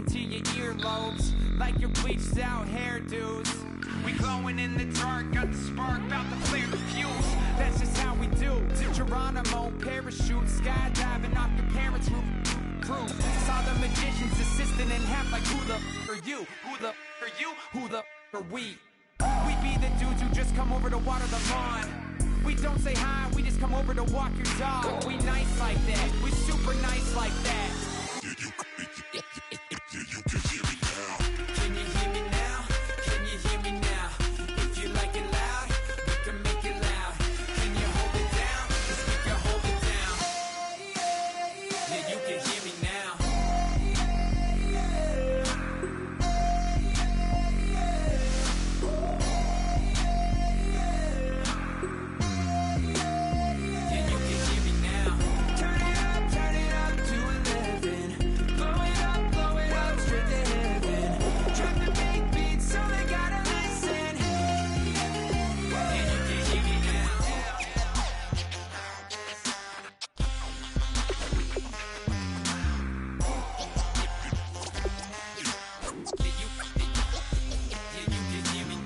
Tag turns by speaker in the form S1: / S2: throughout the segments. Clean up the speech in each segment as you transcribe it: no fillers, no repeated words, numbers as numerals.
S1: into your earlobes like your bleached out hairdos. We glowing in the dark, got the spark, about to flare the fuse. That's just how we do. To Geronimo, parachute, skydiving off your parents' roof. Saw the magician's assistant in half like who the are you? Who the are you? Who the are we? We be the dudes who just come over to water the lawn. We don't say hi, we just come over to walk your dog. We nice like that, we super nice like that. Can you hear me now? Can you hear me now? If you like it loud, we can make it loud. Can you hold it down? 'Cause we can hold it down. Yeah, you can hear me now. Yeah, you can hear me now. Turn it up to 11. Blow it up straight to heaven. Drop the big beats so they gotta listen. Yeah, you can hear me now. Yeah, you can hear me now.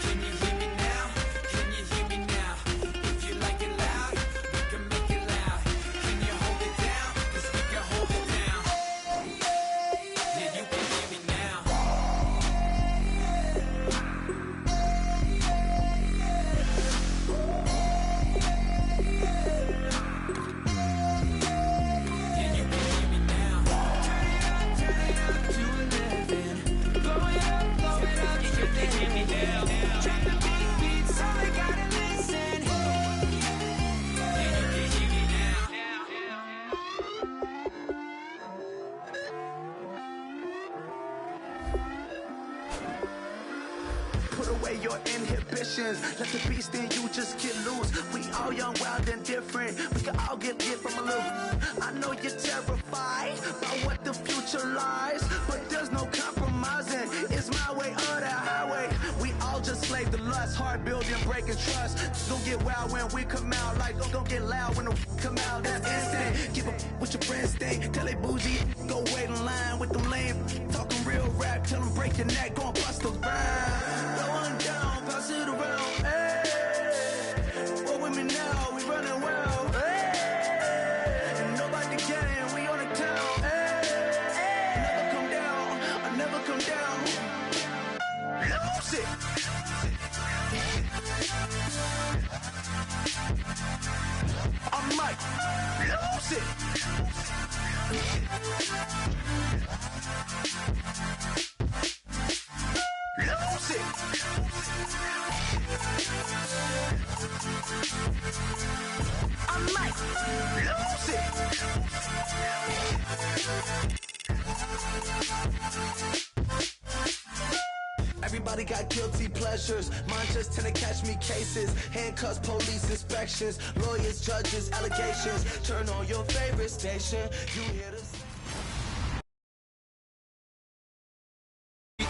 S1: Can you hear me now? Can you hear me now? If you like it loud, we can make it loud. Can you hold it down? 'Cause we can hold it down. Yeah, you can hear me now. Yeah, you can hear me now. Turn it up to 11. Blow it up straight to heaven. Drop the big beats so they gotta listen. Yeah, you can hear me now.
S2: Put away your inhibitions. Let the beast in you just get loose. We all young, wild, and different. We can all get lit from a little. I know you're terrified by what the future lies, but there's no compromising. It's my way or the highway. We all just slave the lust, hard building, breaking trust. Don't get wild when we come out. Like don't get loud when the come out. That's instant. Keep up with your friends, stay. Tell they bougie, go wait in line with them lame. Talking real rap, tell them break your neck, go and bust those rhymes. Going down, pass it around. Hey, what with me now? We running well. Hey, nobody can, we on the town. Hey, never come down, I never come down. Lose it. I'm Mike. Lose it. Lose it. I'm Mike. Lose it. Everybody got guilty pleasures. Mine just tend to catch me cases. Handcuffs, police inspections, lawyers, judges, allegations. Turn on your favorite station. You hear this?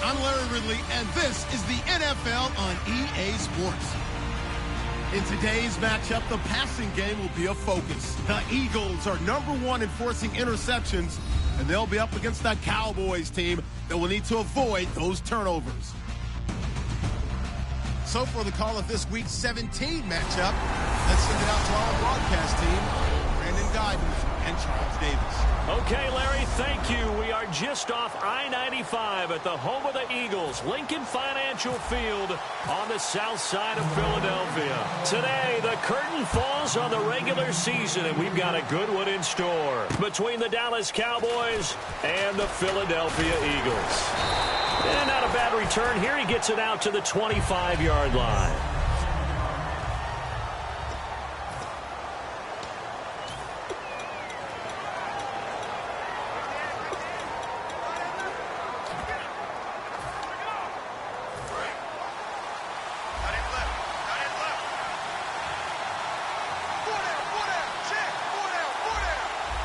S3: I'm Larry Ridley, and this is the NFL on EA Sports. In today's matchup, the passing game will be a focus. The Eagles are #1 in forcing interceptions, and they'll be up against that Cowboys team that will need to avoid those turnovers. So for the call of this Week 17 matchup, let's send it out to our broadcast team, Brandon Guidon and Charles Davis.
S4: Okay, Larry, thank you. We are just off I-95 at the home of the Eagles, Lincoln Financial Field on the south side of Philadelphia. Today, the curtain falls on the regular season, and we've got a good one in store between the Dallas Cowboys and the Philadelphia Eagles. And not a bad return here. He gets it out to the 25-yard line.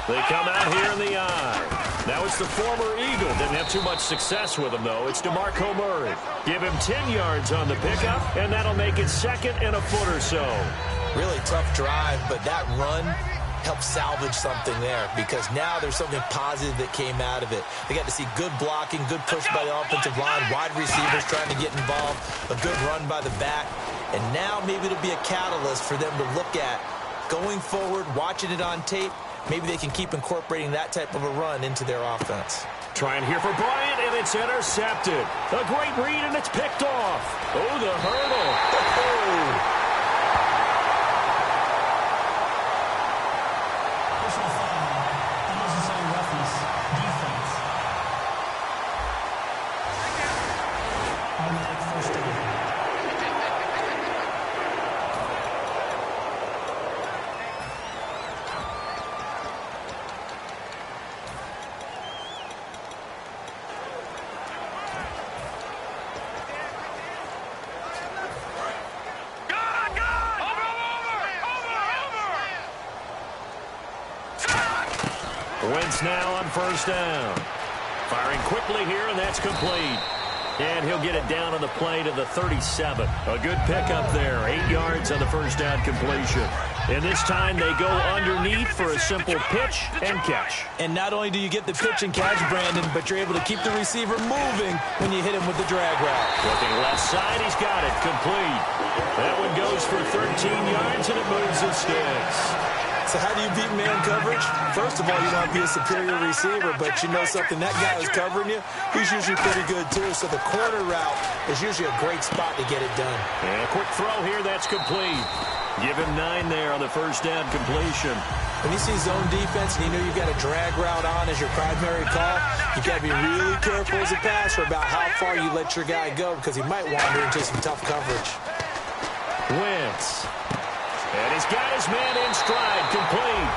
S4: They come out here in the I. Now it's the former Eagle. Didn't have too much success with him, though. It's DeMarco Murray. Give him 10 yards on the pickup, and that'll make it second and a foot or so.
S5: Really tough drive, but that run helped salvage something there because now there's something positive that came out of it. They got to see good blocking, good push by the offensive line, wide receivers trying to get involved, a good run by the back, and now maybe it'll be a catalyst for them to look at going forward, watching it on tape. Maybe they can keep incorporating that type of a run into their offense.
S4: Trying here for Bryant, and it's intercepted. A great read, and it's picked off. Oh, the hurdle. Oh. Wentz now on first down. Firing quickly here, and that's complete. And he'll get it down on the play to the 37. A good pickup there. 8 yards on the first down completion. And this time they go underneath for a simple pitch and catch.
S5: And not only do you get the pitch and catch, Brandon, but you're able to keep the receiver moving when you hit him with the drag route.
S4: Looking left side, he's got it. Complete. That one goes for 13 yards, and it moves the sticks.
S5: So how do you beat man coverage? First of all, you want to be a superior receiver, but you know something, that guy who's covering you, he's usually pretty good too. So the corner route is usually a great spot to get it done.
S4: And a quick throw here, that's complete. Give him 9 there on the first down completion.
S5: When you see zone defense and you know you've got a drag route on as your primary call, you've got to be really careful as a passer about how far you let your guy go because he might wander into some tough coverage.
S4: Wentz. And he's got his man in stride, complete.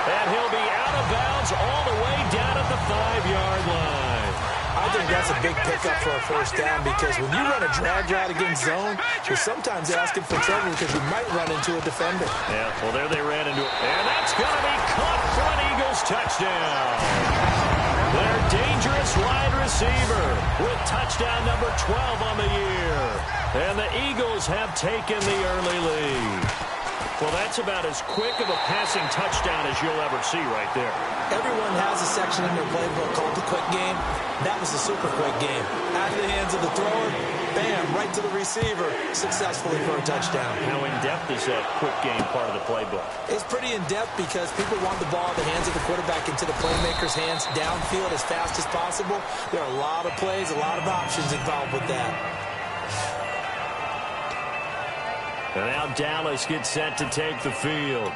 S4: And he'll be out of bounds all the way down at the 5-yard line.
S5: I think that's a big pickup for a first down because when you run a drag route against zone, you're sometimes asking for trouble because you might run into a defender.
S4: Yeah, well, there they ran into it. And that's going to be caught for an Eagles touchdown. Their dangerous wide receiver with touchdown number 12 on the year. And the Eagles have taken the early lead. Well, that's about as quick of a passing touchdown as you'll ever see right there.
S5: Everyone has a section in their playbook called the quick game. That was a super quick game. Out of the hands of the thrower, bam, right to the receiver, successfully for a touchdown.
S4: How in-depth is that quick game part of the playbook?
S5: It's pretty in-depth because people want the ball in the hands of the quarterback into the playmaker's hands downfield as fast as possible. There are a lot of plays, a lot of options involved with that.
S4: And now Dallas gets set to take the field.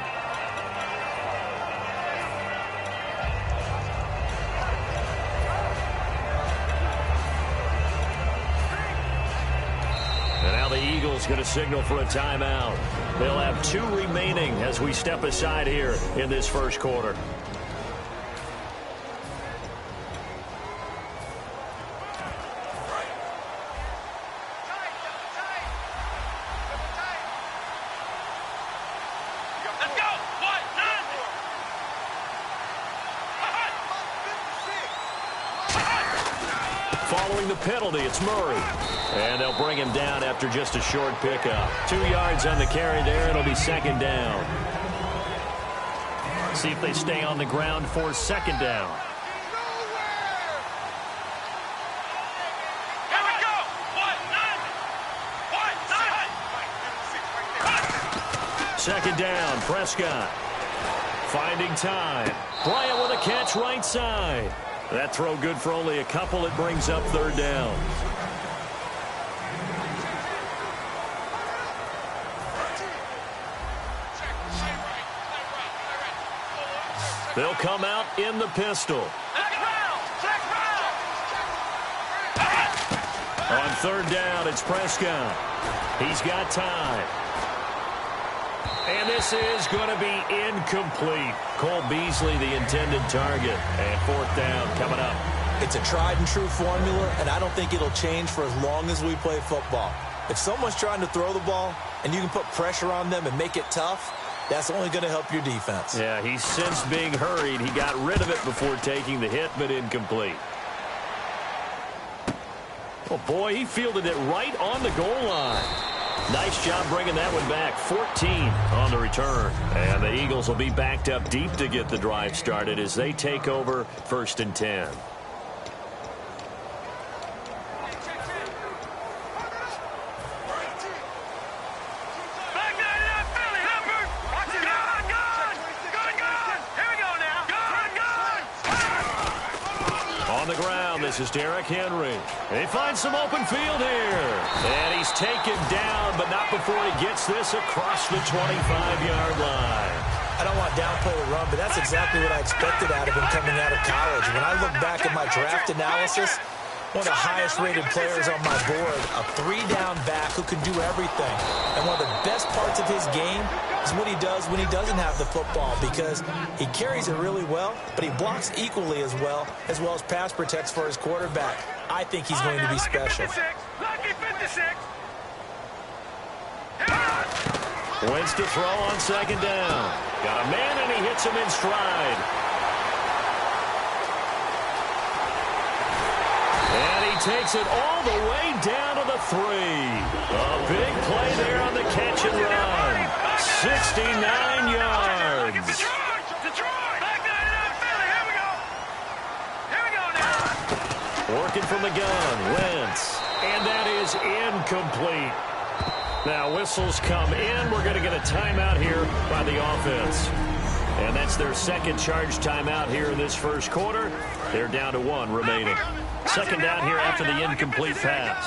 S4: And now the Eagles going to signal for a timeout. They'll have 2 remaining as we step aside here in this first quarter. Following the penalty, it's Murray. And they'll bring him down after just a short pickup. 2 yards on the carry there. It'll be second down. See if they stay on the ground for second down.
S1: Here we go. 1-9.
S4: Second down, Prescott. Finding time. Bryant with a catch right side. That throw good for only a couple. It brings up third down. They'll come out in the pistol. On third down, it's Prescott. He's got time. And this is going to be incomplete. Cole Beasley, the intended target. And fourth down coming up.
S5: It's a tried-and-true formula, and I don't think it'll change for as long as we play football. If someone's trying to throw the ball and you can put pressure on them and make it tough, That's only going to help your defense.
S4: Yeah, he sensed being hurried. He got rid of it before taking the hit, but incomplete. Oh, boy, he fielded it right on the goal line. Nice job bringing that one back. 14 on the return. And the Eagles will be backed up deep to get the drive started as they take over 1st and 10. This is Derrick Henry. They find some open field here. And he's taken down, but not before he gets this across the 25-yard line.
S5: I don't want to downplay the run, but that's exactly what I expected out of him coming out of college. When I look back at my draft analysis, one of the highest-rated players on my board, a 3-down back who can do everything. And one of the best parts of his game is what he does when he doesn't have the football, because he carries it really well, but he blocks equally as well as pass protects for his quarterback. I think he's going to be special.
S1: Lucky 56.
S4: Wentz to throw on 2nd down. Got a man, and he hits him in stride. And he takes it all the way down to the 3. A big play there on the catch and run. 69 yards.
S1: Detroit. Back nine up, Philly. Here we go. Here we go now.
S4: Working from the gun, Wentz. And that is incomplete. Now whistles come in. We're going to get a timeout here by the offense. And that's their second charge timeout here in this first quarter. They're down to 1 remaining. 2nd down here after the incomplete pass.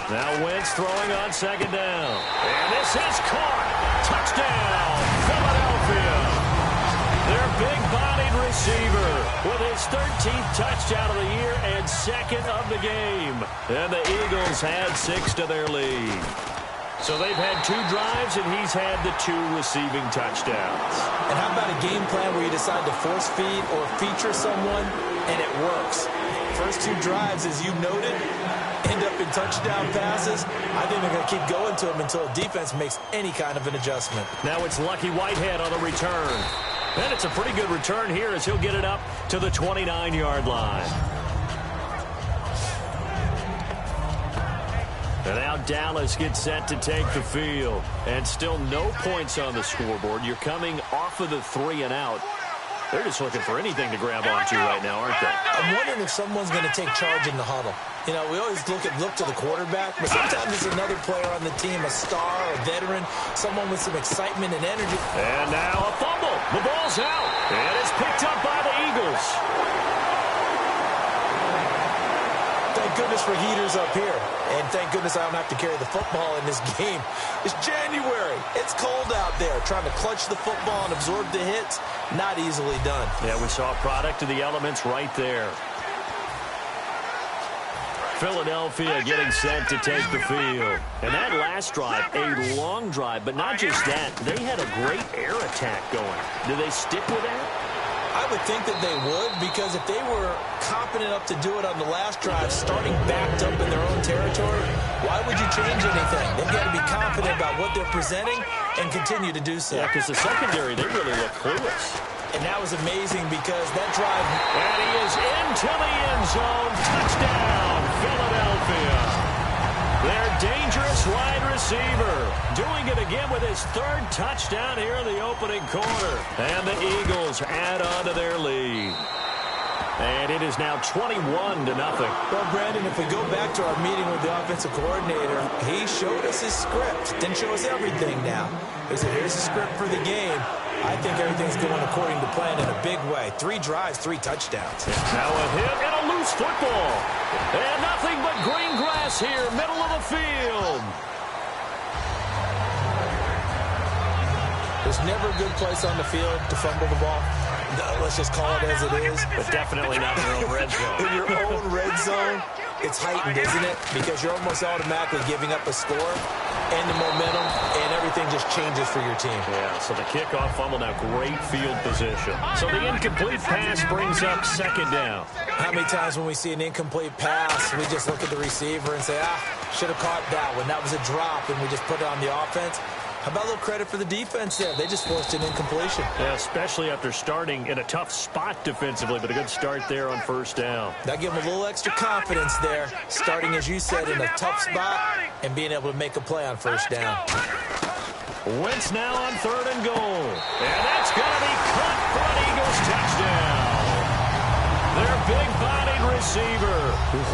S4: Now Wentz throwing on 2nd down. And this is caught. Touchdown, Philadelphia. Their big-bodied receiver with his 13th touchdown of the year and 2nd of the game. And the Eagles had 6 to their lead. So they've had 2 drives, and he's had the 2 receiving touchdowns.
S5: And how about a game plan where you decide to force feed or feature someone, and it works? First 2 drives, as you noted, end up in touchdown passes. I think they're going to keep going to him until the defense makes any kind of an adjustment.
S4: Now it's Lucky Whitehead on the return. And it's a pretty good return here as he'll get it up to the 29-yard line. And now Dallas gets set to take the field. And still no points on the scoreboard. You're coming off of the 3 and out. They're just looking for anything to grab onto right now, aren't they?
S5: I'm wondering if someone's going to take charge in the huddle. You know, we always look to the quarterback, but sometimes it's another player on the team, a star, a veteran, someone with some excitement and energy.
S4: And now a fumble. The ball's out. And it's picked up by the Eagles.
S5: Thank goodness for heaters up here. And thank goodness I don't have to carry the football in this game. It's January. It's cold out there. Trying to clutch the football and absorb the hits, not easily done.
S4: Yeah, we saw a product of the elements right there. Philadelphia getting set to take the field. And that last drive, a long drive, but not just that. They had a great air attack going. Do they stick with that?
S5: I would think that they would, because if they were confident enough to do it on the last drive, starting backed up in their own territory, why would you change anything? They've got to be confident about what they're presenting and continue to do so.
S4: Yeah, because the secondary, they really look clueless.
S5: And that was amazing because that drive...
S4: And he is into the end zone. Touchdown, Philadelphia. Their dangerous wide receiver doing it again with his 3rd touchdown here in the opening quarter. And the Eagles add on to their lead. And it is now 21-0.
S5: Well, Brandon, if we go back to our meeting with the offensive coordinator, he showed us his script. Didn't show us everything now. He said, here's the script for the game. I think everything's going according to plan in a big way. 3 drives, 3 touchdowns.
S4: Now a hit and a loose football. And nothing but green grass here, middle of the field.
S5: There's never a good place on the field to fumble the ball. Let's just call it as it is.
S4: But definitely not in your own red zone.
S5: In your own red zone, it's heightened, isn't it? Because you're almost automatically giving up a score and the momentum, and everything just changes for your team.
S4: Yeah, so the kickoff fumble, now great field position. So the incomplete pass brings up 2nd down.
S5: How many times when we see an incomplete pass, we just look at the receiver and say, should have caught that one. That was a drop, and we just put it on the offense. How about a little credit for the defense there? They just forced an incompletion.
S4: Yeah, especially after starting in a tough spot defensively, but a good start there on first down.
S5: That gave them a little extra confidence there, starting, as you said, in a tough spot and being able to make a play on first down.
S4: Wentz now on 3rd and goal. And that's going to be caught for an Eagles touchdown. Their big-bodied receiver.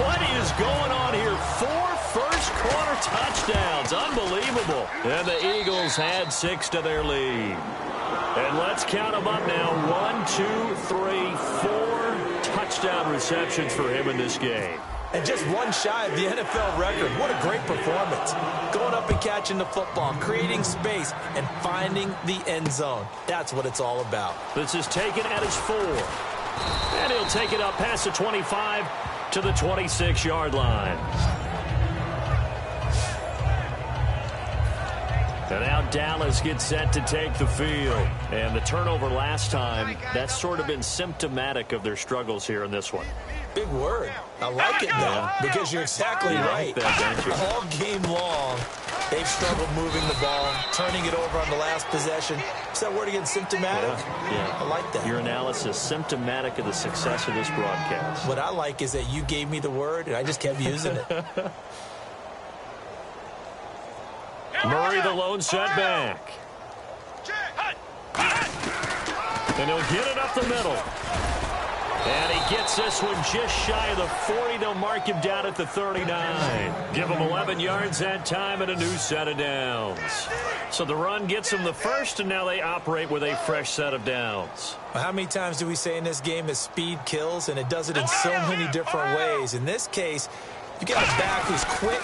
S4: What is going on here? 4 first-quarter touchdowns. Unbelievable. And the Eagles had 6 to their lead. And let's count them up now. 1, 2, 3, 4 touchdown receptions for him in this game.
S5: And just one shy of the NFL record. What a great performance. Going up and catching the football, creating space, and finding the end zone. That's what it's all about.
S4: This is taken at his 4. And he'll take it up past the 25 to the 26-yard line. And now Dallas gets set to take the field. And the turnover last time, that's sort of been symptomatic of their struggles here in this one.
S5: Big word. I like it, though, because you're exactly right.
S4: Like that, don't you?
S5: All game long, they've struggled moving the ball, turning it over on the last possession. Is that word again, symptomatic?
S4: Yeah.
S5: I like that.
S4: Your analysis, symptomatic of the success of this broadcast.
S5: What I like is that you gave me the word, and I just kept using it.
S4: Murray, the lone setback. And he'll get it up the middle. And he gets this one just shy of the 40. They'll mark him down at the 39. Give him 11 yards that time and a new set of downs. So the run gets them the first, and now they operate with a fresh set of downs.
S5: Well, how many times do we say in this game is speed kills, and it does it in so many different ways. In this case, you got a back who's quick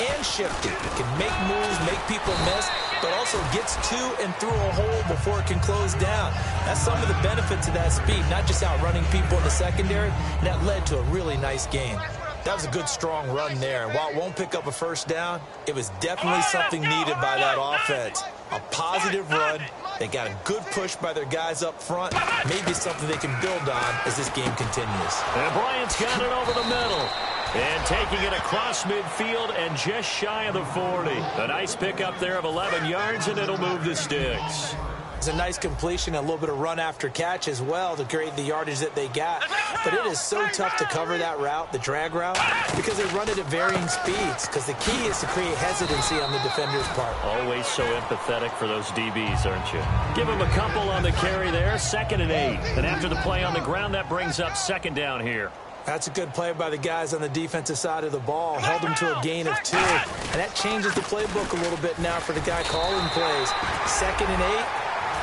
S5: and shifty. Can make moves, make people miss, but also gets to and through a hole before it can close down. That's some of the benefits of that speed, not just outrunning people in the secondary, and that led to a really nice game. That was a good, strong run there. And while it won't pick up a first down, it was definitely something needed by that offense. A positive run. They got a good push by their guys up front. Maybe something they can build on as this game continues.
S4: And Bryant's got it over the middle. And taking it across midfield and just shy of the 40. A nice pickup there of 11 yards, and it'll move the sticks.
S5: It's a nice completion, a little bit of run after catch as well to create the yardage that they got. But it is so tough to cover that route, the drag route, because they run it at varying speeds. Because the key is to create hesitancy on the defender's part.
S4: Always so empathetic for those DBs, aren't you? Give them a couple on the carry there, 2nd and 8. And after the play on the ground, that brings up 2nd down here.
S5: That's a good play by the guys on the defensive side of the ball. Held them to a gain of 2. And that changes the playbook a little bit now for the guy calling plays. 2nd and 8.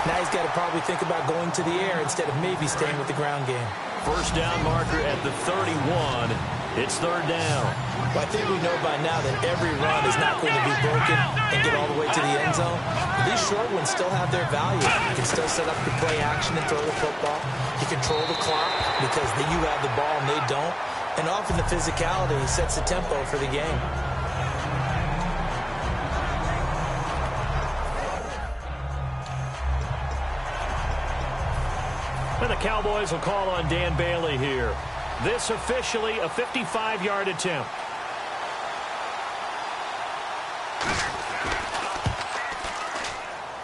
S5: Now he's got to probably think about going to the air instead of maybe staying with the ground game.
S4: First down marker at the 31. It's 3rd down.
S5: Well, I think we know by now that every run is not going to be broken and get all the way to the end zone. But these short ones still have their value. You can still set up your play action and throw the football. You control the clock because you have the ball and they don't. And often the physicality sets the tempo for the game.
S4: And the Cowboys will call on Dan Bailey here. This officially a 55-yard attempt.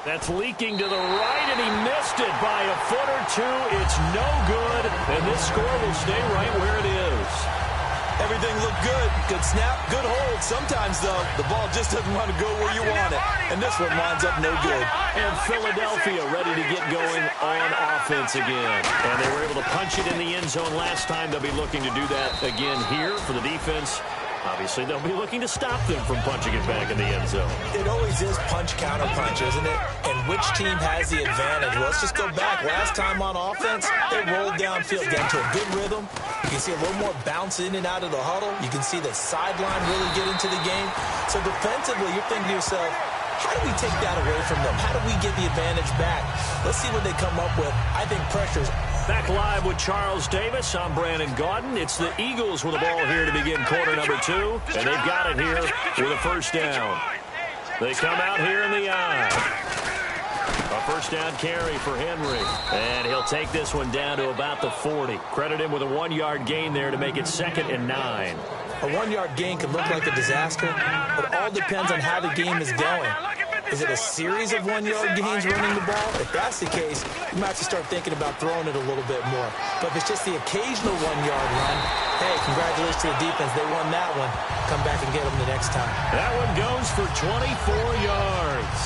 S4: That's leaking to the right, and he missed it by a foot or 2. It's no good, and this score will stay right where it is.
S5: Everything looked good. Good snap, good hold. Sometimes, though, the ball just doesn't want to go where you want it. And this one winds up no good.
S4: And Philadelphia ready to get going on offense again. And they were able to punch it in the end zone last time. They'll be looking to do that again here for the defense. Obviously, they'll be looking to stop them from punching it back in the end zone.
S5: It always is punch-counter-punch, isn't it? And which team has the advantage? Well, let's just go back. Last time on offense, they rolled downfield, got into a good rhythm. You can see a little more bounce in and out of the huddle. You can see the sideline really get into the game. So defensively, you're thinking to yourself, how do we take that away from them? How do we get the advantage back? Let's see what they come up with. I think pressure's
S4: back live with Charles Davis. I'm Brandon Gaudin. It's the Eagles with the ball here to begin quarter number 2. And they've got it here with a first down. They come out here in the eye. A first down carry for Henry. And he'll take this one down to about the 40. Credit him with a 1-yard gain there to make it 2nd and 9.
S5: A 1-yard gain can look like a disaster, but it all depends on how the game is going. Is it a series of 1-yard gains running the ball? If that's the case, you might have to start thinking about throwing it a little bit more. But if it's just the occasional 1-yard run, hey, congratulations to the defense. They won that one. Come back and get them the next time.
S4: That one goes for 24 yards.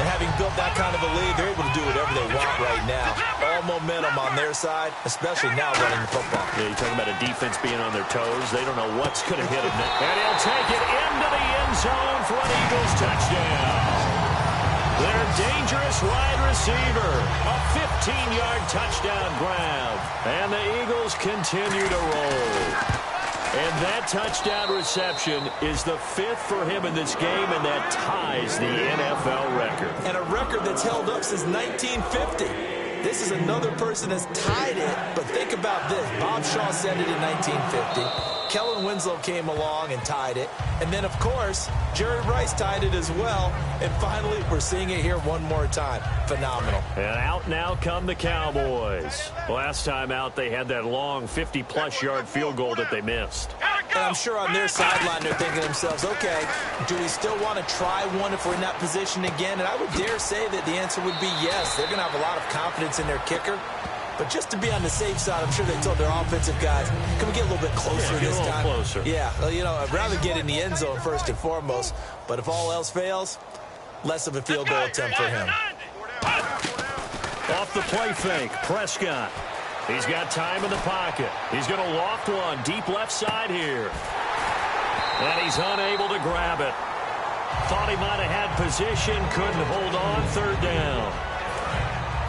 S5: And having built that kind of a lead, they're able to do whatever they want right now. All momentum on their side, especially now running the football.
S4: Yeah, you're talking about a defense being on their toes. They don't know what's going to hit them. And he'll take it into the end zone for an Eagles touchdown. Their dangerous wide receiver. A 15-yard touchdown grab. And the Eagles continue to roll. And that touchdown reception is the 5th for him in this game, and that ties the NFL record.
S5: And a record that's held up since 1950. This is another person that's tied it, but think about this. Bob Shaw said it in 1950. Kellen Winslow came along and tied it. And then, of course, Jerry Rice tied it as well. And finally, we're seeing it here one more time. Phenomenal.
S4: And out now come the Cowboys. Last time out, they had that long 50-plus yard field goal that they missed.
S5: And I'm sure on their sideline, they're thinking to themselves, okay, do we still want to try one if we're in that position again? And I would dare say that the answer would be yes. They're going to have a lot of confidence in their kicker. But just to be on the safe side, I'm sure they told their offensive guys, can we get a little bit closer this time?
S4: Closer.
S5: Yeah, well, you know, I'd rather get in the end zone first and foremost. But if all else fails, less of a field goal attempt for him.
S4: Off the play fake, Prescott. He's got time in the pocket. He's going to loft one deep left side here. And he's unable to grab it. Thought he might have had position, couldn't hold on, 3rd down.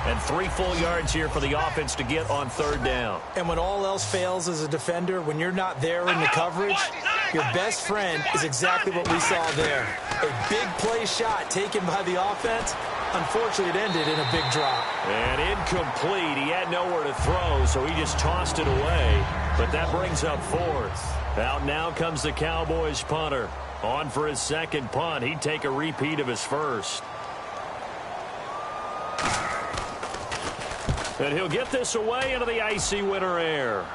S4: And 3 full yards here for the offense to get on 3rd down.
S5: And when all else fails as a defender, when you're not there in the coverage, your best friend is exactly what we saw there. A big play shot taken by the offense. Unfortunately, it ended in a big drop.
S4: And incomplete. He had nowhere to throw, so he just tossed it away. But that brings up 4th. Out now comes the Cowboys punter. On for his 2nd punt. He'd take a repeat of his 1st. And he'll get this away into the icy winter air.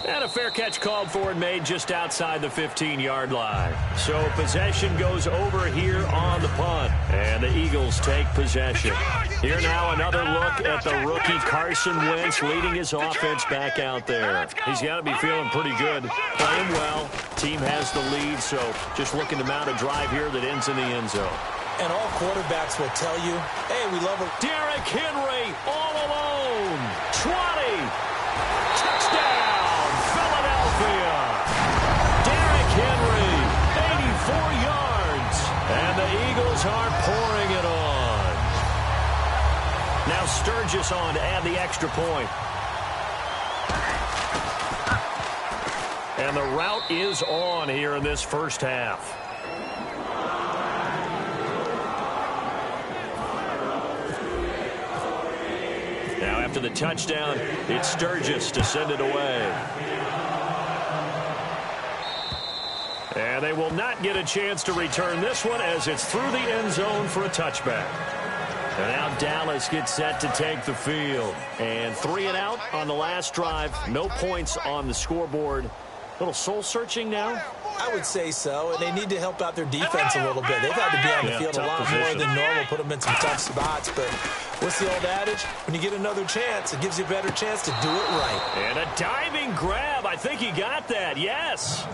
S4: And a fair catch called for and made just outside the 15-yard line. So possession goes over here on the punt. And the Eagles take possession. Here now another look at the rookie Carson Wentz leading his offense back out there. He's got to be feeling pretty good. Playing well. Team has the lead, so just looking to mount a drive here that ends in the end zone.
S5: And all quarterbacks will tell you, hey, we love it.
S4: Derrick Henry all alone. 20. Touchdown, Philadelphia. Derrick Henry, 84 yards. And the Eagles are pouring it on. Now Sturgis on to add the extra point. And the route is on here in this first half. Now after the touchdown, it's Sturgis to send it away. And they will not get a chance to return this one as it's through the end zone for a touchback. And now Dallas gets set to take the field. And 3 and out on the last drive. No points on the scoreboard. A little soul-searching now?
S5: I would say so, and they need to help out their defense a little bit. They've had to be on the field a lot more than normal, put them in some tough spots. But what's the old adage? When you get another chance, it gives you a better chance to do it right.
S4: And a diving grab. I think he got that, yes.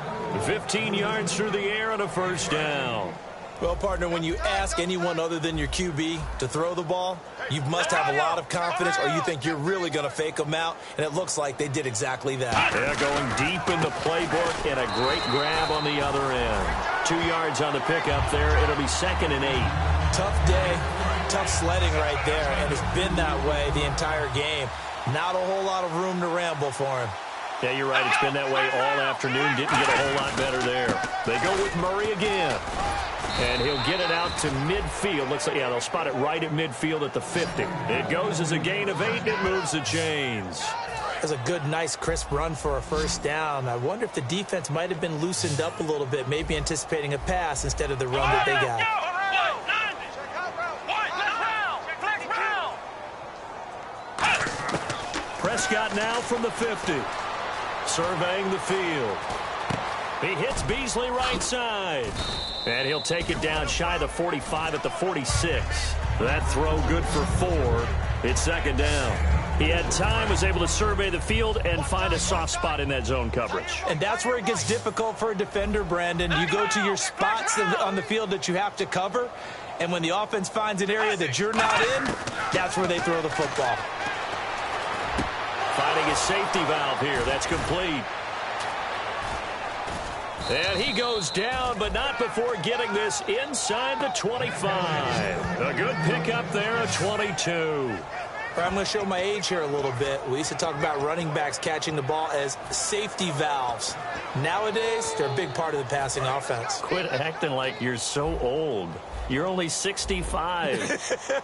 S4: 15 yards through the air and a 1st down.
S5: Well, partner, when you ask anyone other than your QB to throw the ball, you must have a lot of confidence or you think you're really going to fake them out, and it looks like they did exactly that.
S4: Yeah, going deep in the playbook and a great grab on the other end. 2 yards on the pickup there. It'll be 2nd and 8.
S5: Tough day, tough sledding right there, and it's been that way the entire game. Not a whole lot of room to ramble for him.
S4: Yeah, you're right. It's been that way all afternoon. Didn't get a whole lot better there. They go with Murray again. And he'll get it out to midfield. Looks like, yeah, they'll spot it right at midfield at the 50. It goes as a gain of 8, and it moves the chains.
S5: That's a good, nice, crisp run for a 1st down. I wonder if the defense might have been loosened up a little bit, maybe anticipating a pass instead of the run that they got. Prescott now from the 50.
S4: Surveying the field. He hits Beasley right side. And he'll take it down shy of the 45 at the 46. That throw good for 4. It's second down. He had time, was able to survey the field and find a soft spot in that zone coverage.
S5: And that's where it gets difficult for a defender, Brandon. You go to your spots on the field that you have to cover, and when the offense finds an area that you're not in, that's where they throw the football.
S4: Finding a safety valve here. That's complete. And he goes down, but not before getting this inside the 25. A good pickup there, a 22.
S5: I'm going to show my age here a little bit. We used to talk about running backs catching the ball as safety valves. Nowadays, they're a big part of the passing offense.
S4: Quit acting like you're so old. You're only 65.
S1: Let's go!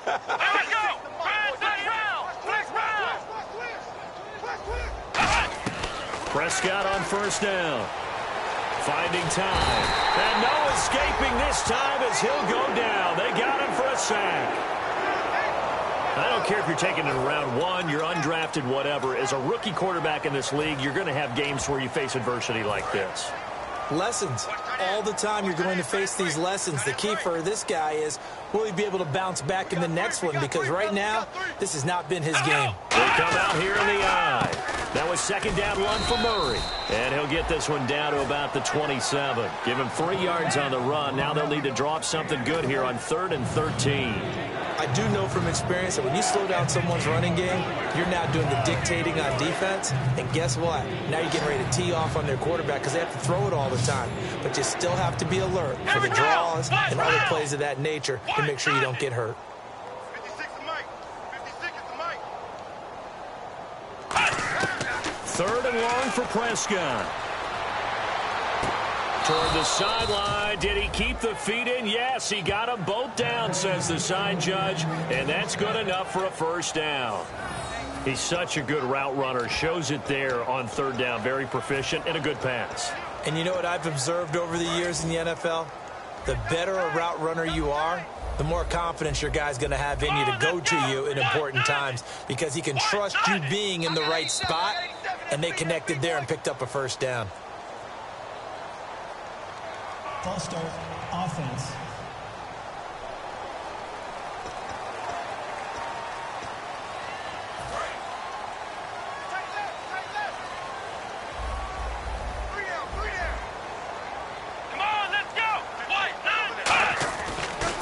S4: Prescott on first down. Finding time. And no escaping this time as he'll go down. They got him for a sack. I don't care if you're taking it in round 1, you're undrafted, whatever. As a rookie quarterback in this league, you're going to have games where you face adversity like this.
S5: Lessons. All the time you're going to face these lessons. The key for this guy is, will he be able to bounce back in the next one? Because right now, this has not been his game.
S4: They come out here in the eye. That was second down run for Murray. And he'll get this one down to about the 27. Give him 3 yards on the run. Now they'll need to draw up something good here on 3rd and 13.
S5: I do know from experience that when you slow down someone's running game, you're now doing the dictating on defense. And guess what? Now you're getting ready to tee off on their quarterback because they have to throw it all the time. But you still have to be alert for the draws and other plays of that nature to make sure you don't get hurt.
S4: 3rd and long for Prescott. Toward the sideline. Did he keep the feet in? Yes, he got them both down, says the side judge. And that's good enough for a first down. He's such a good route runner. Shows it there on 3rd down. Very proficient and a good pass.
S5: And you know what I've observed over the years in the NFL? The better a route runner you are, the more confidence your guy's going to have in you to go to you in important times because he can trust you being in the right spot, and they connected there and picked up a first down.
S6: False start, offense.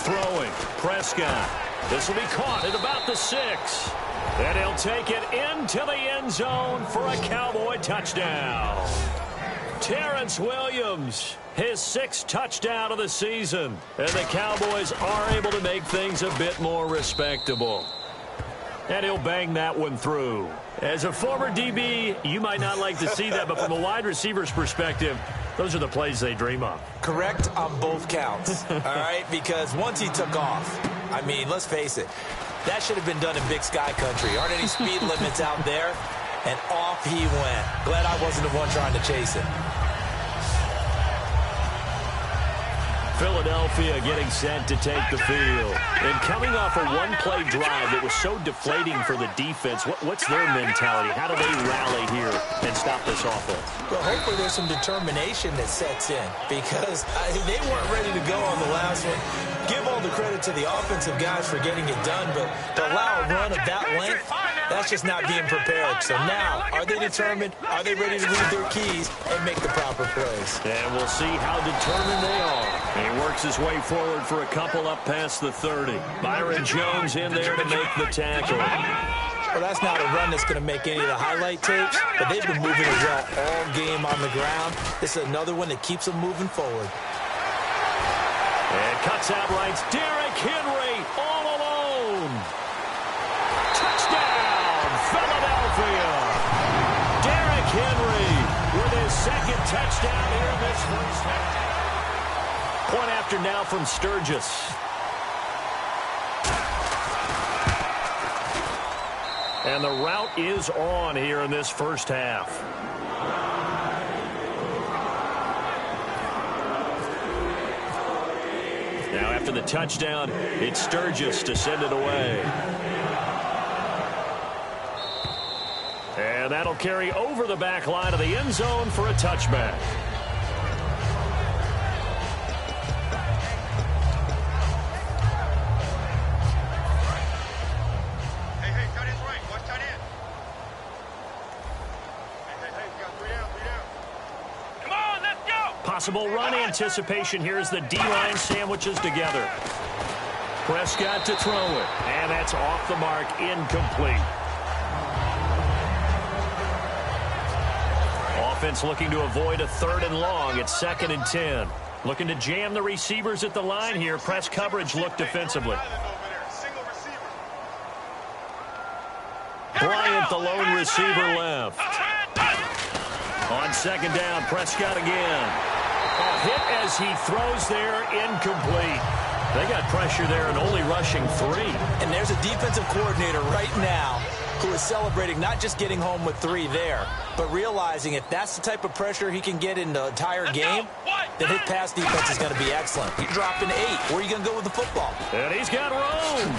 S4: Throwing, Prescott. This will be caught at about the 6. And he'll take it into the end zone for a Cowboy touchdown. Terrence Williams, his 6th touchdown of the season. And the Cowboys are able to make things a bit more respectable. And he'll bang that one through. As a former DB, you might not like to see that, but from a wide receiver's perspective, those are the plays they dream of.
S5: Correct on both counts, all right? Because once he took off, I mean, let's face it, that should have been done in Big Sky Country. Aren't any speed limits out there? And off he went. Glad I wasn't the one trying to chase it.
S4: Philadelphia getting set to take the field. And coming off a one-play drive that was so deflating for the defense, what's their mentality? How do they rally here and stop this offense?
S5: Well, hopefully there's some determination that sets in because they weren't ready to go on the last one. Give all the credit to the offensive guys for getting it done, but to allow a run of that length, that's just not being prepared. So now, are they determined? Are they ready to read their keys and make the proper plays?
S4: And we'll see how determined they are. And he works his way forward for a couple up past the 30. Byron Jones in there to make the tackle.
S5: Well, that's not a run that's going to make any of the highlight tapes, but they've been moving it well all game on the ground. This is another one that keeps them moving forward.
S4: And cuts out rights. Derrick Henry all alone. Touchdown, Philadelphia. Derrick Henry with his 2nd touchdown here in this first half. Point after now from Sturgis. And the route is on here in this first half. Now after the touchdown, it's Sturgis to send it away. And that'll carry over the back line of the end zone for a touchback. Possible run anticipation here as the D-line sandwiches together. Prescott to throw it, and that's off the mark, incomplete. Offense looking to avoid a 3rd and long. It's 2nd and 10. Looking to jam the receivers at the line here. Press coverage look defensively. Bryant, the lone receiver, left. On 2nd down, Prescott again. A hit as he throws there, incomplete. They got pressure there and only rushing 3.
S5: And there's a defensive coordinator right now who is celebrating not just getting home with 3 there, but realizing if that's the type of pressure he can get in the entire game, then his pass defense is going to be excellent. You're dropping 8. Where are you going to go with the football?
S4: And he's got room.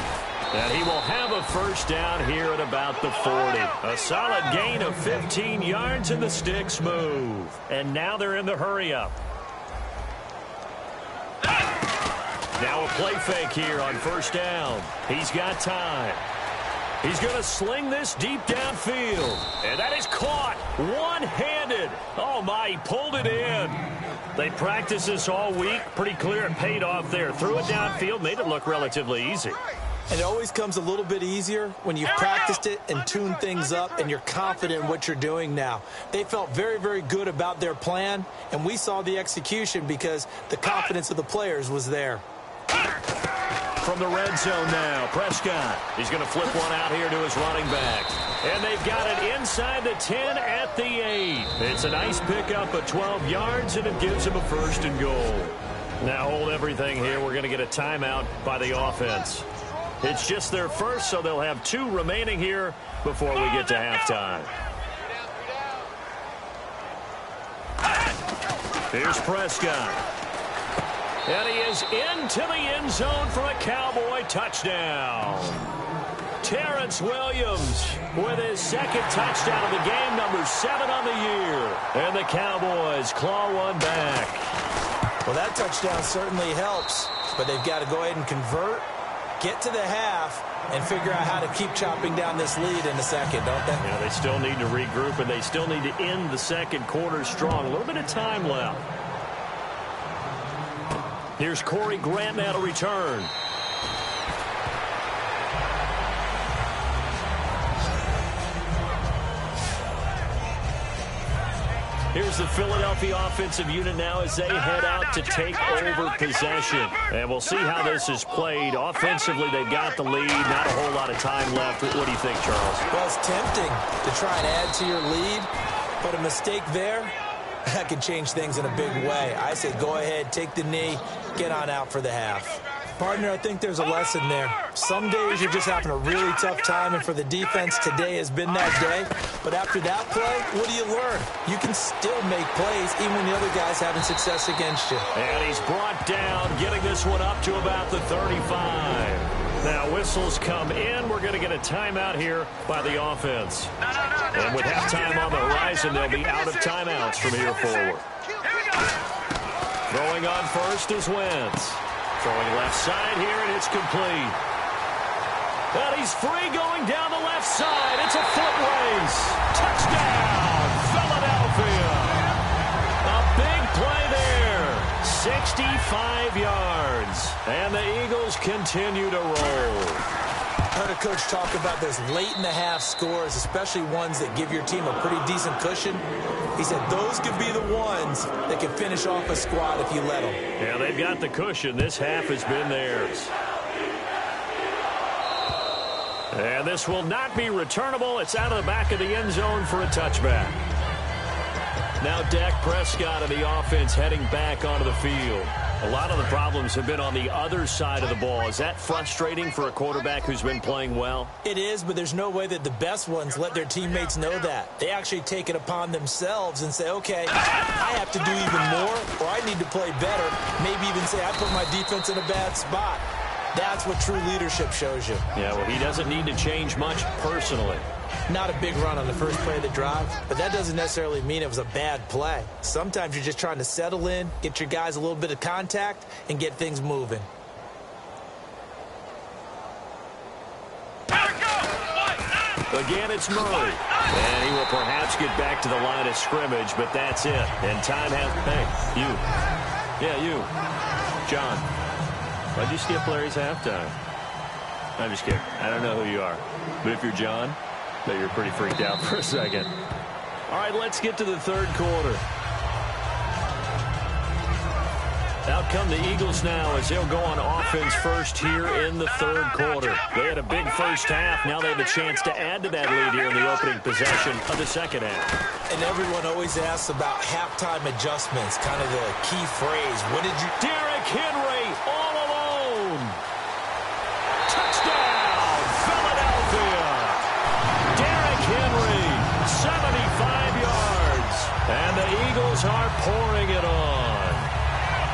S4: And he will have a 1st down here at about the 40. A solid gain of 15 yards and the sticks move. And now they're in the hurry-up. Now a play fake here on 1st down. He's got time. He's going to sling this deep downfield. And that is caught one-handed. Oh, my, he pulled it in. They practiced this all week. Pretty clear it paid off there. Threw it downfield, made it look relatively easy.
S5: And it always comes a little bit easier when you've practiced it and tuned things up and you're confident in what you're doing now. They felt very, very good about their plan, and we saw the execution because the confidence of the players was there.
S4: From the red zone now, Prescott. He's going to flip one out here to his running back. And they've got it inside the 10 at the 8. It's a nice pickup of 12 yards, and it gives him a 1st and goal. Now hold everything here. We're going to get a timeout by the offense. It's just their first, so they'll have 2 remaining here before we get to halftime. Here's Prescott. And he is into the end zone for a Cowboy touchdown. Terrence Williams with his 2nd touchdown of the game, number 7 on the year. And the Cowboys claw one back.
S5: Well, that touchdown certainly helps, but they've got to go ahead and convert, get to the half, and figure out how to keep chopping down this lead in the 2nd, don't they?
S4: Yeah, they still need to regroup, and they still need to end the 2nd quarter strong. A little bit of time left. Here's Corey Grant now to return. Here's the Philadelphia offensive unit now as they head out to take over possession. And we'll see how this is played. Offensively, they've got the lead. Not a whole lot of time left. What do you think, Charles?
S5: Well, it's tempting to try and add to your lead, but a mistake there, that could change things in a big way. I say go ahead, take the knee, get on out for the half. Partner, I think there's a lesson there. Some days you're just having a really tough time, and for the defense, today has been that day. But after that play, what do you learn? You can still make plays even when the other guy's having success against you.
S4: And he's brought down, getting this one up to about the 35. Now whistles come in. We're going to get a timeout here by the offense. And with halftime on the horizon, they'll be out of timeouts from here forward. Throwing on first is Wentz. Throwing left side here, and it's complete. And he's free going down the left side. It's a foot race. Touchdown, Philadelphia. A big play there. 65 yards. And the Eagles continue to roll.
S5: I heard a coach talk about those late-in-the-half scores, especially ones that give your team a pretty decent cushion. He said those could be the ones that can finish off a squad if you let them.
S4: Yeah, they've got the cushion. This half has been theirs. And this will not be returnable. It's out of the back of the end zone for a touchback. Now Dak Prescott of the offense heading back onto the field. A lot of the problems have been on the other side of the ball. Is that frustrating for a quarterback who's been playing well?
S5: It is, but there's no way that the best ones let their teammates know that. They actually take it upon themselves and say, okay, I have to do even more, or I need to play better. Maybe even say I put my defense in a bad spot. That's what true leadership shows you.
S4: Yeah, well, he doesn't need to change much personally.
S5: Not a big run on the first play of the drive, but that doesn't necessarily mean it was a bad play. Sometimes you're just trying to settle in, get your guys a little bit of contact, and get things moving.
S4: Again, it's Murray. And he will perhaps get back to the line of scrimmage, but that's it. And time has... Hey, you. Yeah, you. John. Why'd you skip Larry's halftime? I'm just kidding. I don't know who you are. But if you're John, I bet you're pretty freaked out for a second. All right, let's get to the third quarter. Out come the Eagles now as they'll go on offense first here in the third quarter. They had a big first half. Now they have a chance to add to that lead here in the opening possession of the second half.
S5: And everyone always asks about halftime adjustments, kind of the key phrase. What did you...
S4: Derrick Henry all alone. Touchdown, Philadelphia. Derrick Henry, 75 yards. And the Eagles are pouring it on.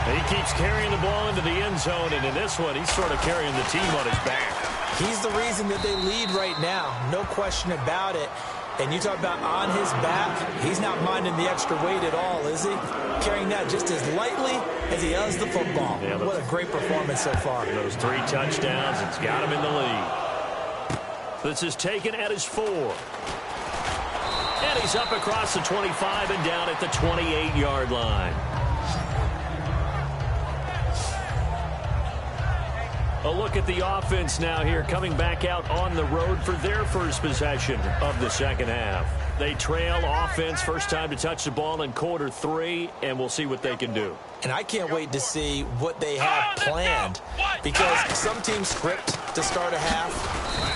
S4: He keeps carrying the ball into the end zone, and in this one, he's sort of carrying the team on his back.
S5: He's the reason that they lead right now, no question about it. And you talk about on his back, he's not minding the extra weight at all, is he? Carrying that just as lightly as he does the football. Yeah, what a great performance so far.
S4: Those 3 touchdowns, it's got him in the lead. This is taken at his 4. And he's up across the 25 and down at the 28-yard line. A look at the offense now here, coming back out on the road for their first possession of the second half. They trail offense, first time to touch the ball in quarter 3, and we'll see what they can do.
S5: And I can't wait to see what they have planned, because some teams script to start a half.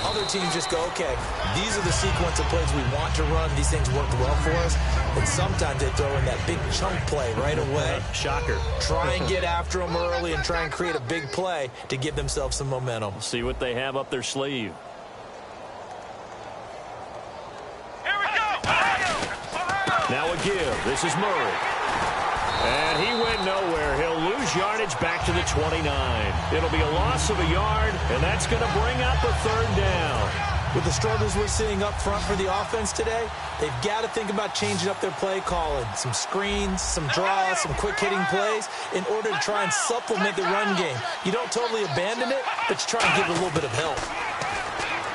S5: Other teams just go, okay, these are the sequence of plays we want to run. These things worked well for us. And sometimes they throw in that big chunk play right away.
S4: Shocker.
S5: Try and get after them early and try and create a big play to give themselves some momentum.
S4: See what they have up their sleeve.
S1: Here we go!
S4: Now a give. This is Murray. And he went nowhere. He'll lose yardage back to the 29. It'll be a loss of a yard, and that's going to bring up a third down.
S5: With the struggles we're seeing up front for the offense today, they've got to think about changing up their play calling. Some screens, some draws, some quick-hitting plays in order to try and supplement the run game. You don't totally abandon it, but you try and give it a little bit of help.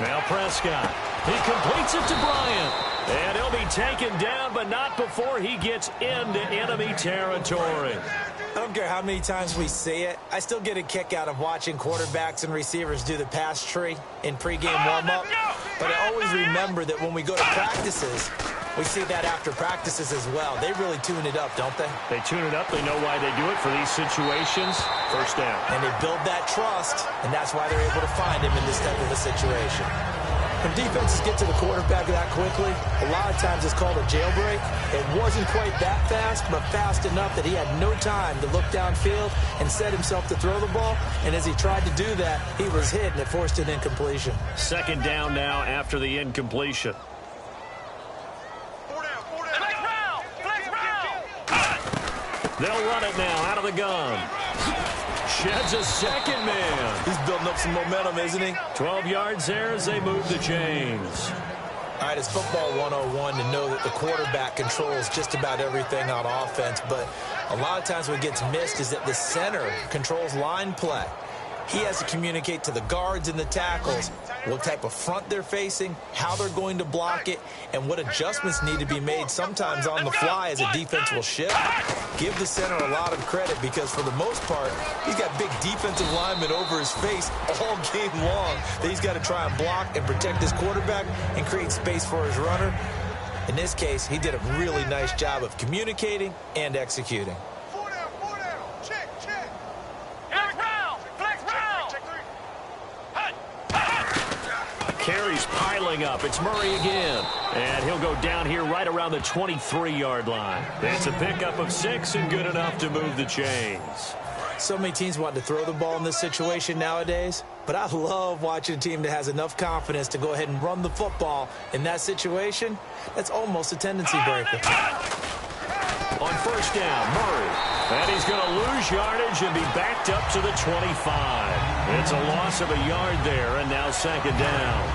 S4: Now Prescott. He completes it to Bryant. And he'll be taken down, but not before he gets into enemy territory.
S5: I don't care how many times we see it. I still get a kick out of watching quarterbacks and receivers do the pass tree in pregame warm-up. But I always remember that when we go to practices, we see that after practices as well. They really tune it up, don't they?
S4: They tune it up. They know why they do it for these situations. First down.
S5: And they build that trust, and that's why they're able to find him in this type of a situation. When defenses get to the quarterback that quickly, a lot of times it's called a jailbreak. It wasn't quite that fast, but fast enough that he had no time to look downfield and set himself to throw the ball. And as he tried to do that, he was hit, and it forced an incompletion.
S4: Second down now after the incompletion. They'll run it now out of the gun. Sheds a second man.
S5: He's building up some momentum, isn't he?
S4: 12 yards there as they move the chains.
S5: All right, it's football 101 to know that the quarterback controls just about everything on offense, but a lot of times what gets missed is that the center controls line play. He has to communicate to the guards and the tackles what type of front they're facing, how they're going to block it, and what adjustments need to be made sometimes on the fly as a defense will shift. Give the center a lot of credit because for the most part, he's got big defensive linemen over his face all game long that he's got to try and block and protect his quarterback and create space for his runner. In this case, he did a really nice job of communicating and executing.
S4: Carries piling up. It's Murray again. And he'll go down here right around the 23-yard line. It's a pickup of 6 and good enough to move the chains.
S5: So many teams want to throw the ball in this situation nowadays, but I love watching a team that has enough confidence to go ahead and run the football in that situation. That's almost a tendency breaker.
S4: On first down, Murray. And he's going to lose yardage and be backed up to the 25. It's a loss of a yard there, and now second down.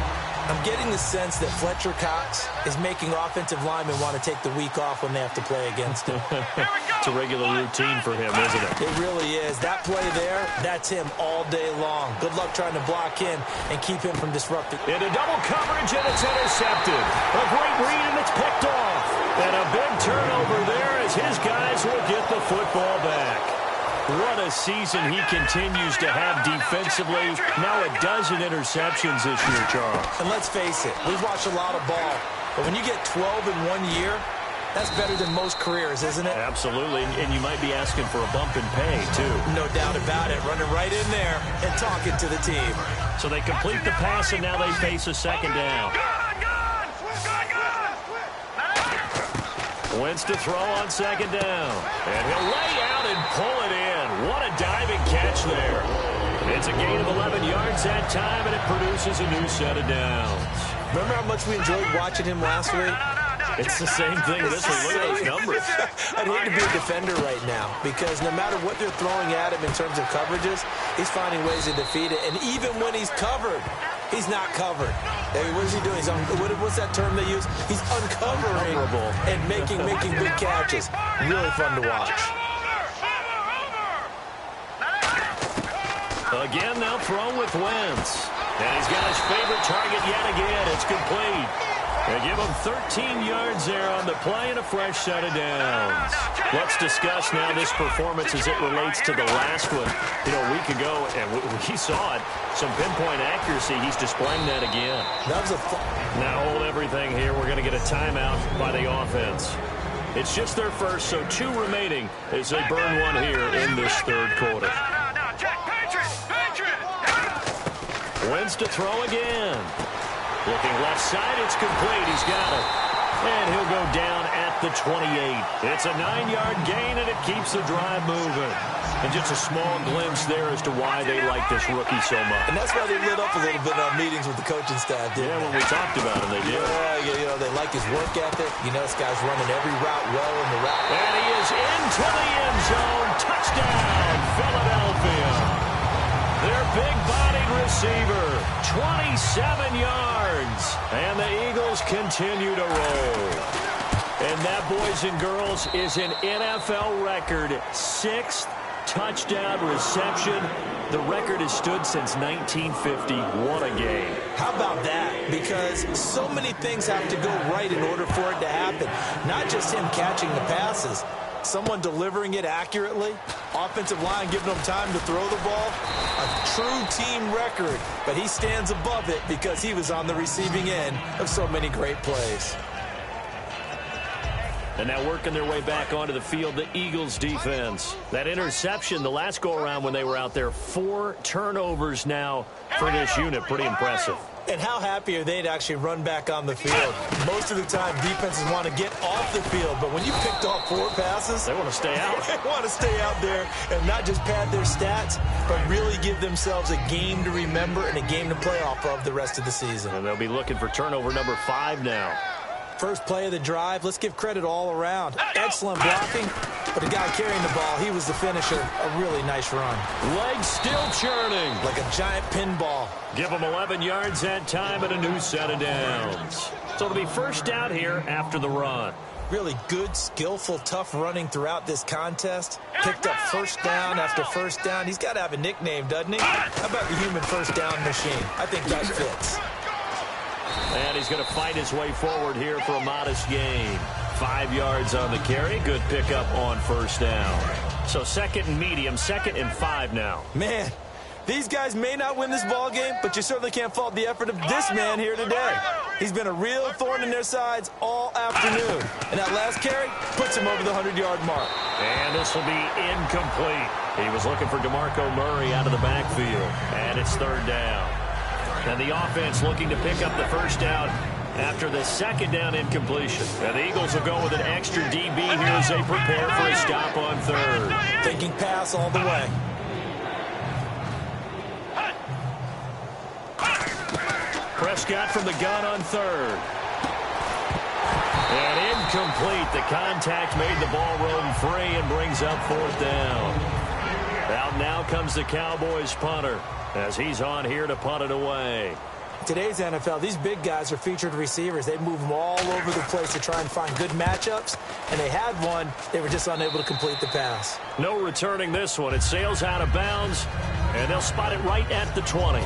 S5: I'm getting the sense that Fletcher Cox is making offensive linemen want to take the week off when they have to play against him.
S4: It's a regular routine for him, isn't it?
S5: It really is. That play there, that's him all day long. Good luck trying to block him and keep him from disrupting.
S4: Into double coverage, and it's intercepted. A great read, and it's picked off. And a big turnover there as his guys will get the football back. What a season he continues to have defensively. Now a dozen interceptions this year, Charles.
S5: And let's face it, we've watched a lot of ball. But when you get 12 in 1 year, that's better than most careers, isn't it?
S4: Absolutely, and you might be asking for a bump in pay, too.
S5: No doubt about it. Running right in there and talking to the team.
S4: So they complete the pass, and now they face a second down. Wentz to throw on second down. And he'll lay out and pull it in. What a diving catch there. It's a gain of 11 yards that time, and it produces a new set of downs.
S5: Remember how much we enjoyed watching him last week?
S4: It's the same thing this week. Look at those numbers.
S5: I'd hate to be a defender right now because no matter what they're throwing at him in terms of coverages, he's finding ways to defeat it. And even when he's covered, he's not covered. Hey, what is he doing? What's that term they use? He's uncovering and making big catches. Really fun to watch.
S4: Again, now throw with Wentz. And he's got his favorite target yet again. It's complete. They give him 13 yards there on the play and a fresh set of downs. Let's discuss now this performance as it relates to the last one. You know, a week ago, and we saw it, some pinpoint accuracy. He's displaying that again.
S5: That was
S4: now hold everything here. We're going to get a timeout by the offense. It's just their first, so 2 remaining as they burn one here in this third quarter. Wentz to throw again. Looking left side, it's complete. He's got it. And he'll go down at the 28. It's a 9-yard gain, and it keeps the drive moving. And just a small glimpse there as to why they like this rookie so much.
S5: And that's why they lit up a little bit on meetings with the coaching staff, didn't
S4: they? When we talked about him, they did.
S5: Yeah, you know, they like his work ethic. You know, this guy's running every route well in the route.
S4: And he is into the end zone. Touchdown, Philadelphia. Their big-bodied receiver, 27 yards. And the Eagles continue to roll. And that, boys and girls, is an NFL record 6th touchdown reception. The record has stood since 1950. What a game.
S5: How about that? Because so many things have to go right in order for it to happen. Not just him catching the passes. Someone delivering it accurately. Offensive line giving them time to throw the ball. A true team record. But he stands above it because he was on the receiving end of so many great plays.
S4: And now working their way back onto the field, the Eagles defense. That interception the last go-around when they were out there, 4 turnovers now for this unit. Pretty impressive.
S5: And how happy are they to actually run back on the field? Most of the time, defenses want to get off the field. But when you picked off 4 passes,
S4: they want to stay out.
S5: They want to stay out there and not just pad their stats, but really give themselves a game to remember and a game to play off of the rest of the season.
S4: And they'll be looking for turnover number 5 now.
S5: First play of the drive, let's give credit all around. Excellent blocking, but the guy carrying the ball, he was the finisher. A really nice run.
S4: Legs still churning.
S5: Like a giant pinball.
S4: Give him 11 yards that time and a new set of downs. So it'll be first down here after the run.
S5: Really good, skillful, tough running throughout this contest. Picked up first down after first down. He's got to have a nickname, doesn't he? How about the human first down machine? I think that fits.
S4: And he's going to fight his way forward here for a modest gain. 5 yards on the carry. Good pickup on first down. So 2nd and medium, 2nd and 5 now.
S5: Man, these guys may not win this ball game, but you certainly can't fault the effort of this man here today. He's been a real thorn in their sides all afternoon. And that last carry puts him over the 100-yard mark.
S4: And this will be incomplete. He was looking for DeMarco Murray out of the backfield. And it's 3rd down. And the offense looking to pick up the first down after the 2nd down incompletion. And the Eagles will go with an extra DB here as they prepare for a stop on 3rd.
S5: Thinking pass all the way.
S4: Prescott from the gun on 3rd. And incomplete. The contact made the ball roam free and brings up 4th down. Out now comes the Cowboys punter as he's on here to punt it away.
S5: Today's NFL, these big guys are featured receivers. They move them all over the place to try and find good matchups, and they had one. They were just unable to complete the pass.
S4: No returning this one. It sails out of bounds, and they'll spot it right at the 20.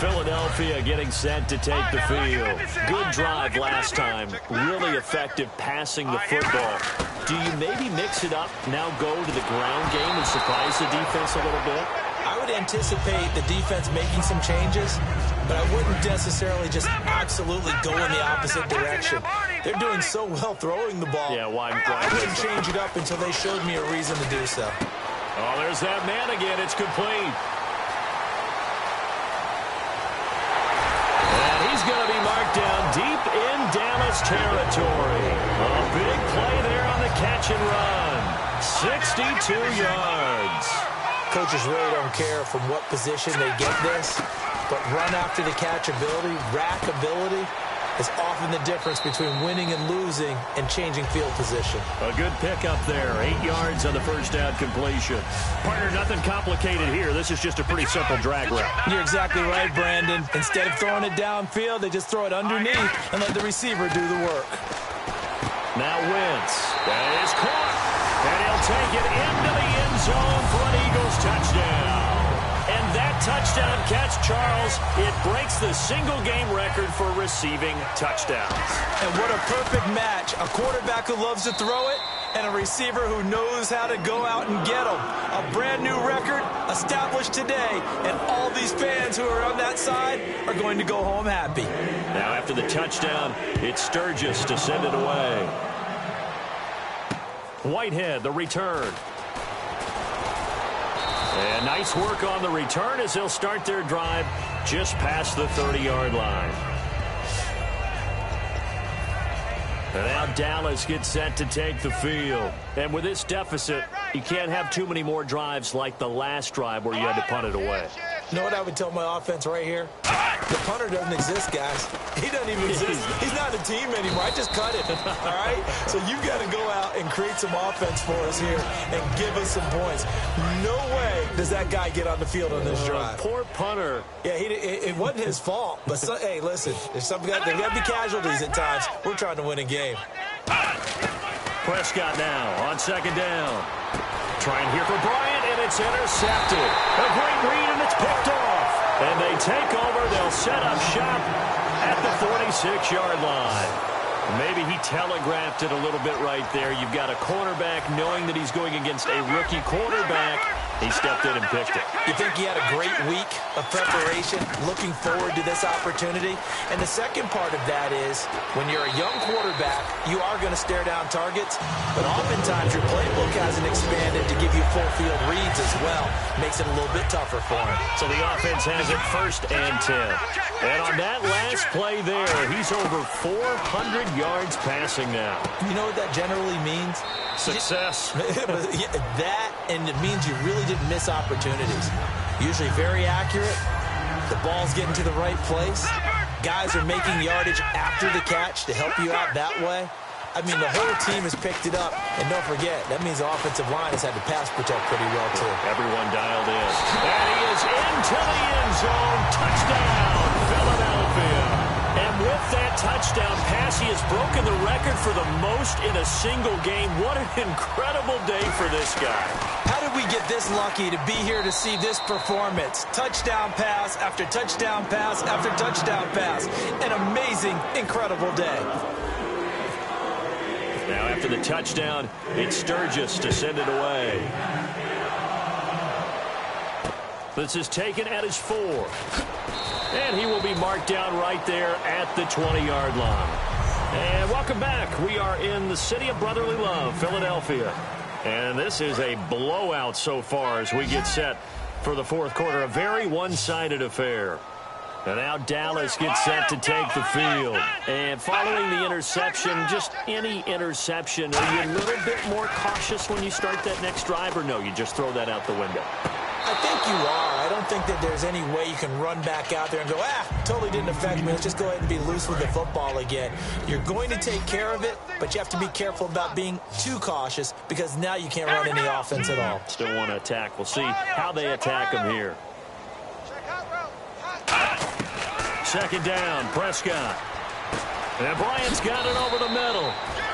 S4: Philadelphia getting set to take the field. Good drive last time. Really effective passing the football. Do you maybe mix it up, now go to the ground game and surprise the defense a little bit?
S5: I would anticipate the defense making some changes, but I wouldn't necessarily just absolutely go in the opposite direction. They're doing so well throwing the ball.
S4: Yeah, why
S5: I wouldn't change it up until they showed me a reason to do so.
S4: Oh, there's that man again. It's complete. And he's going to be marked down deep in Dallas territory. A big play there on the catch and run. 62 yards.
S5: Coaches really don't care from what position they get this, but run after the catch ability, rack ability, is often the difference between winning and losing and changing field position.
S4: A good pickup there. 8 yards on the first down completion. Partner, nothing complicated here. This is just a pretty simple drag route.
S5: You're exactly right, Brandon. Instead of throwing it downfield, they just throw it underneath and let the receiver do the work.
S4: Now Wentz. That is caught. And he'll take it into the end zone for an Eagles touchdown. And that touchdown catch, Charles, it breaks the single-game record for receiving touchdowns.
S5: And what a perfect match. A quarterback who loves to throw it and a receiver who knows how to go out and get them. A brand-new record established today, and all these fans who are on that side are going to go home happy.
S4: Now after the touchdown, it's Sturgis to send it away. Whitehead, the return. And nice work on the return as they'll start their drive just past the 30-yard line. And now Dallas gets set to take the field. And with this deficit, you can't have too many more drives like the last drive where you had to punt it away.
S5: You know what I would tell my offense right here? The punter doesn't exist, guys. He doesn't even exist. He's not a team anymore. I just cut it, all right? So you've got to go out and create some offense for us here and give us some points. No way does that guy get on the field on this drive.
S4: Poor punter.
S5: Yeah, it wasn't his fault. But, hey, listen, there's got to be casualties at times. We're trying to win a game.
S4: Prescott now on second down. Trying here for Bryant, and it's intercepted. A great read, and it's picked off. And they take over. They'll set up shop at the 46-yard line. Maybe he telegraphed it a little bit right there. You've got a cornerback knowing that he's going against a rookie quarterback. He stepped in and picked it.
S5: You think he had a great week of preparation, looking forward to this opportunity? And the second part of that is, when you're a young quarterback, you are going to stare down targets, but oftentimes your playbook hasn't expanded to give you full field reads as well. Makes it a little bit tougher for him.
S4: So the offense has it 1st and 10. And on that last play there, he's over 400 yards passing now.
S5: You know what that generally means?
S4: Success.
S5: That, and it means you really didn't miss opportunities. Usually very accurate. The ball's getting to the right place. Guys are making yardage after the catch to help you out that way. I mean, the whole team has picked it up. And don't forget, that means the offensive line has had to pass protect pretty well, too.
S4: Everyone dialed in. And he is into the end zone. Touchdown, Philadelphia. And with that touchdown pass, he has broken the record for the most in a single game. What an incredible day for this guy.
S5: How did we get this lucky to be here to see this performance? Touchdown pass after touchdown pass after touchdown pass. An amazing, incredible day.
S4: Now after the touchdown, it's Sturgis to send it away. This is taken at his 4. And he will be marked down right there at the 20-yard line. And welcome back. We are in the city of brotherly love, Philadelphia. And this is a blowout so far as we get set for the fourth quarter. A very one-sided affair. And now Dallas gets set to take the field. And following the interception, just any interception, are you a little bit more cautious when you start that next drive, or no, you just throw that out the window?
S5: I think you are. I don't think that there's any way you can run back out there and go, totally didn't affect me. Let's just go ahead and be loose with the football again. You're going to take care of it, but you have to be careful about being too cautious because now you can't run any offense at all.
S4: Still want to attack. We'll see how they attack him here. second down. Prescott. And Bryant's got it over the middle.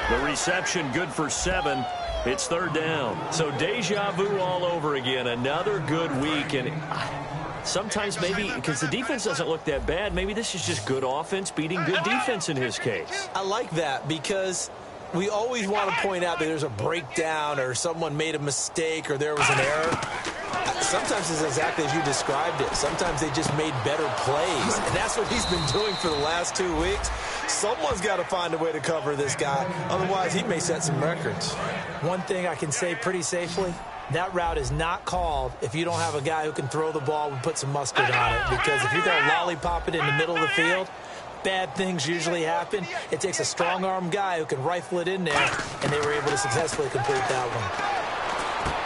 S4: The reception good for 7. It's third down. So deja vu all over again. Another good week. And sometimes maybe because the defense doesn't look that bad, maybe this is just good offense beating good defense in his case.
S5: I like that because we always want to point out that there's a breakdown or someone made a mistake or there was an error. Sometimes it's exactly as you described it. Sometimes they just made better plays. And that's what he's been doing for the last 2 weeks. Someone's got to find a way to cover this guy. Otherwise, he may set some records. One thing I can say pretty safely, that route is not called if you don't have a guy who can throw the ball and put some mustard on it. Because if you're going to lollipop it in the middle of the field, bad things usually happen. It takes a strong-arm guy who can rifle it in there, and they were able to successfully complete that one.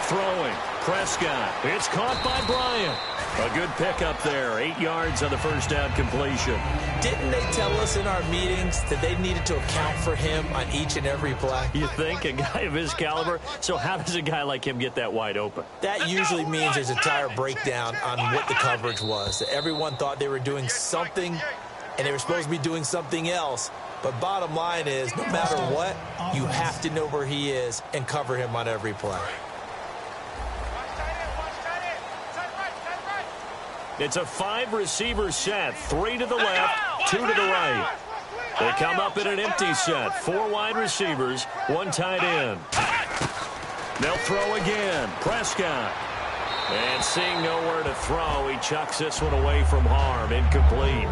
S4: Throwing. Prescott. It's caught by Bryant. A good pickup there. 8 yards on the first down completion.
S5: Didn't they tell us in our meetings that they needed to account for him on each and every play?
S4: You think? A guy of his caliber? So how does a guy like him get that wide open?
S5: That usually means there's a tire breakdown on what the coverage was. That everyone thought they were doing something, and they were supposed to be doing something else. But bottom line is, no matter what, you have to know where he is and cover him on every play.
S4: It's a 5-receiver set. 3 to the left, 2 to the right. They come up in an empty set. 4 wide receivers, 1 tight end. They'll throw again. Prescott. And seeing nowhere to throw, he chucks this one away from harm. Incomplete.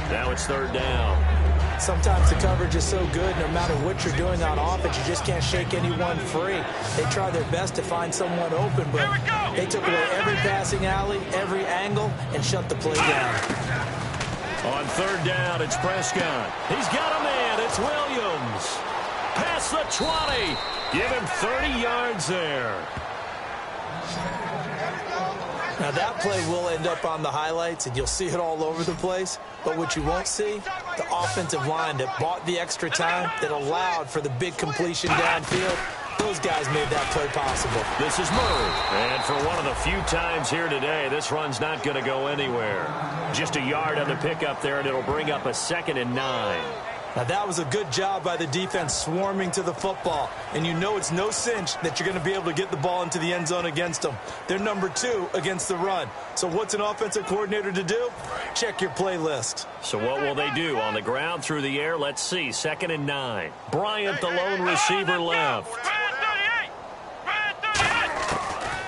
S4: Now it's third down.
S5: Sometimes the coverage is so good, no matter what you're doing on offense, you just can't shake anyone free. They try their best to find someone open, but they took away every passing alley, every angle, and shut the play down.
S4: On third down, it's Prescott. He's got a man. It's Williams. Past the 20. Give him 30 yards there.
S5: Now, that play will end up on the highlights, and you'll see it all over the place. But what you won't see, the offensive line that bought the extra time, that allowed for the big completion downfield, those guys made that play possible.
S4: This is Murray. And for one of the few times here today, this run's not going to go anywhere. Just a yard on the pickup there, and it'll bring up a 2nd and 9.
S5: Now, that was a good job by the defense swarming to the football. And you know it's no cinch that you're going to be able to get the ball into the end zone against them. They're number 2 against the run. So what's an offensive coordinator to do? Check your playlist.
S4: So what will they do? On the ground, through the air? Let's see. 2nd and 9. Bryant, the lone receiver, left.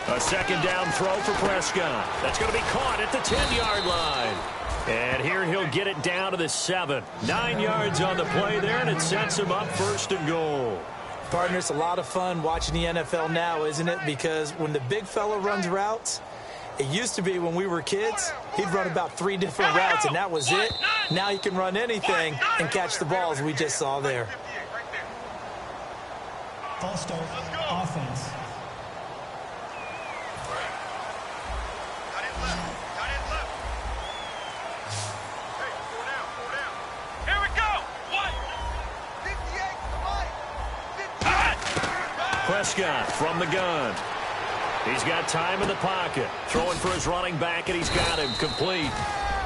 S4: A second down throw for Prescott. That's going to be caught at the 10-yard line. And here he'll get it down to the 7. 9 yards on the play there, and it sets him up 1st and goal.
S5: Partner, it's a lot of fun watching the NFL now, isn't it? Because when the big fella runs routes, it used to be when we were kids, he'd run about 3 different routes, and that was it. Now he can run anything and catch the balls we just saw there.
S6: False start, offense.
S4: Prescott from the gun. He's got time in the pocket. Throwing for his running back, and he's got him complete.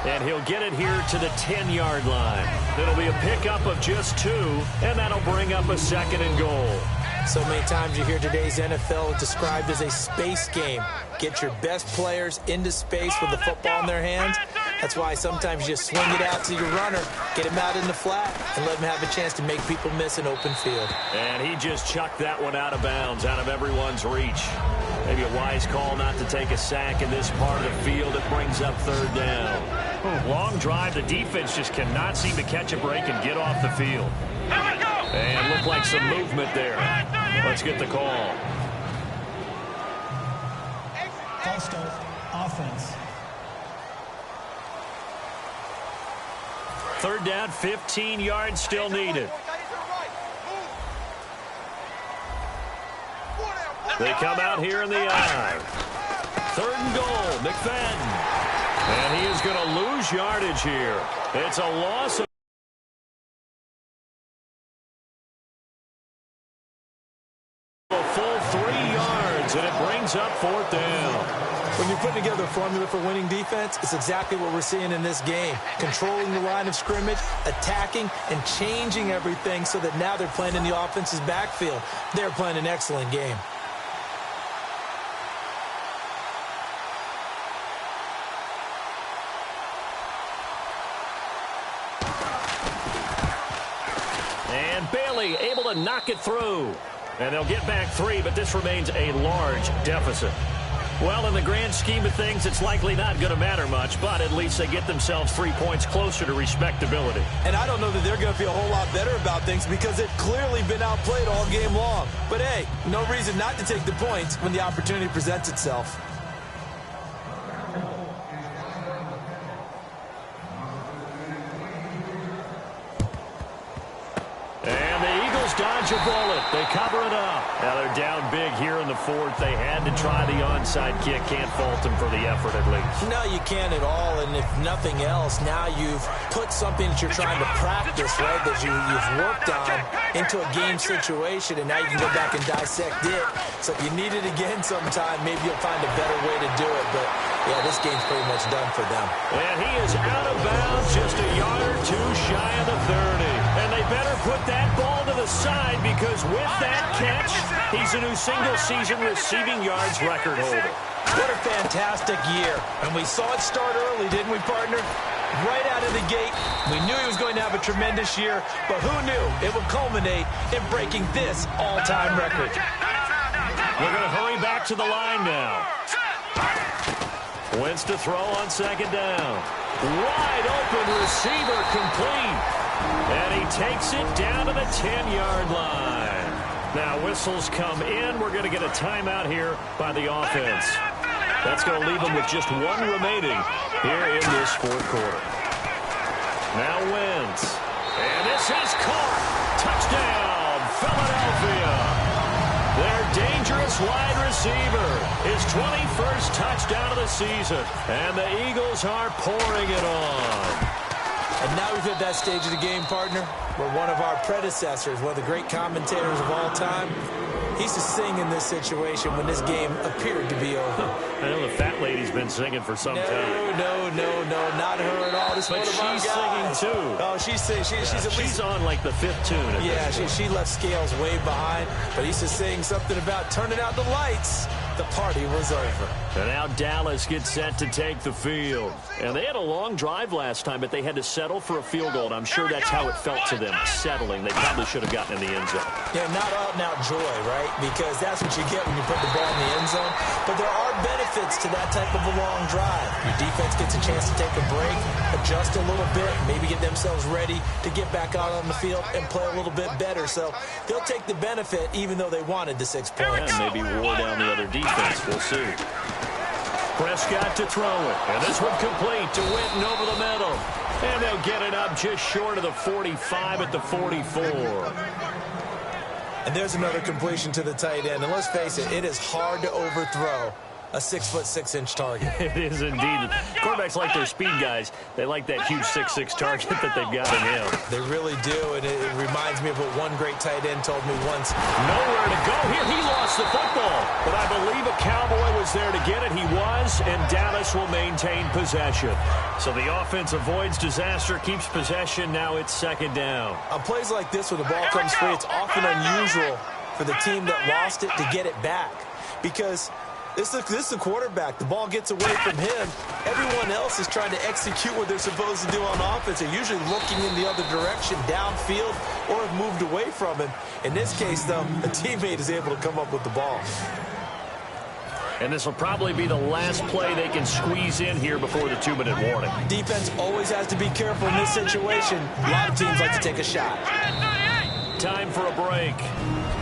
S4: And he'll get it here to the 10-yard line. It'll be a pickup of just 2, and that'll bring up a 2nd and goal.
S5: So many times you hear today's NFL described as a space game. Get your best players into space with the football in their hands. That's why sometimes you just swing it out to your runner, get him out in the flat, and let him have a chance to make people miss an open field.
S4: And he just chucked that one out of bounds, out of everyone's reach. Maybe a wise call not to take a sack in this part of the field. It brings up third down. Long drive. The defense just cannot seem to catch a break and get off the field. And looked like some movement there. Let's get the call.
S6: False start, offense.
S4: Third down, 15 yards still needed. They come out here in the eye. 3rd and goal, McFadden. And he is going to lose yardage here. It's a loss of a full 3 yards, and it brings up 4th down.
S5: When you're putting together a formula for winning defense, it's exactly what we're seeing in this game. Controlling the line of scrimmage, attacking, and changing everything so that now they're playing in the offense's backfield. They're playing an excellent game.
S4: And Bailey able to knock it through. And they'll get back 3, but this remains a large deficit. Well, in the grand scheme of things, it's likely not going to matter much, but at least they get themselves 3 points closer to respectability.
S5: And I don't know that they're going to feel a whole lot better about things because they've clearly been outplayed all game long. But hey, no reason not to take the points when the opportunity presents itself.
S4: And the Eagles dodge a bullet. They cover it up. Now they're down big here in the 4th. They had to try the onside kick. Can't fault them for the effort at least.
S5: No, you can't at all. And if nothing else, now you've put something that you're trying to practice, right, that you've worked on into a game situation, and now you can go back and dissect it. So if you need it again sometime, maybe you'll find a better way to do it. But, yeah, this game's pretty much done for them.
S4: And he is out of bounds, just a yard or 2 shy of the 30. And they better put that ball to the side because with that catch, he's a new single-season receiving yards record holder.
S5: What a fantastic year. And we saw it start early, didn't we, partner? Right out of the gate, we knew he was going to have a tremendous year, but who knew it would culminate in breaking this all-time record?
S4: We're going to hurry back to the line now. Wentz to throw on 2nd down. Wide open receiver complete. And he takes it down to the 10-yard line. Now whistles come in. We're going to get a timeout here by the offense. That's going to leave them with just 1 remaining here in this 4th quarter. Now Wentz. And this is caught. Touchdown, Philadelphia. Their dangerous wide receiver. His 21st touchdown of the season. And the Eagles are pouring it on.
S5: And now we've hit that stage of the game, partner, where one of our predecessors, one of the great commentators of all time, he used to sing in this situation when this game appeared to be over.
S4: I know the fat lady's been singing for some time.
S5: No, not her at all. This
S4: but she's singing too.
S5: Oh, she's singing. She's
S4: on like the 5th tune.
S5: Yeah, she left Scales way behind, but he used to sing something about turning out the lights. The party was over.
S4: And now Dallas gets set to take the field. And they had a long drive last time, but they had to settle for a field goal. And I'm sure that's how it felt to them, settling. They probably should have gotten in the end zone.
S5: Yeah, not out-and-out joy, right? Because that's what you get when you put the ball in the end zone. But there are benefits to that type of a long drive. Your defense gets a chance to take a break, adjust a little bit, maybe get themselves ready to get back out on the field and play a little bit better. So they'll take the benefit even though they wanted the 6 points.
S4: Yeah, maybe wore down the other defense. We'll see. Prescott to throw it. And this one complete to Witten over the middle. And they'll get it up just short of the 45 at the 44.
S5: And there's another completion to the tight end. And let's face it, it is hard to overthrow a 6'6" target.
S4: It is indeed. Quarterbacks like their speed guys. They like that huge 6'6" target that they've got in him.
S5: They really do, and it reminds me of what one great tight end told me once.
S4: Nowhere to go here. He lost the football, but I believe a Cowboy was there to get it. He was, and Dallas will maintain possession. So the offense avoids disaster, keeps possession. Now it's 2nd down.
S5: On plays like this, when the ball comes free, it's often unusual for the team that lost it to get it back because this is the quarterback. The ball gets away from him. Everyone else is trying to execute what they're supposed to do on offense. They're usually looking in the other direction, downfield, or have moved away from him. In this case, though, a teammate is able to come up with the ball.
S4: And this will probably be the last play they can squeeze in here before the 2-minute warning.
S5: Defense always has to be careful in this situation. A lot of teams like to take a shot.
S4: Time for a break.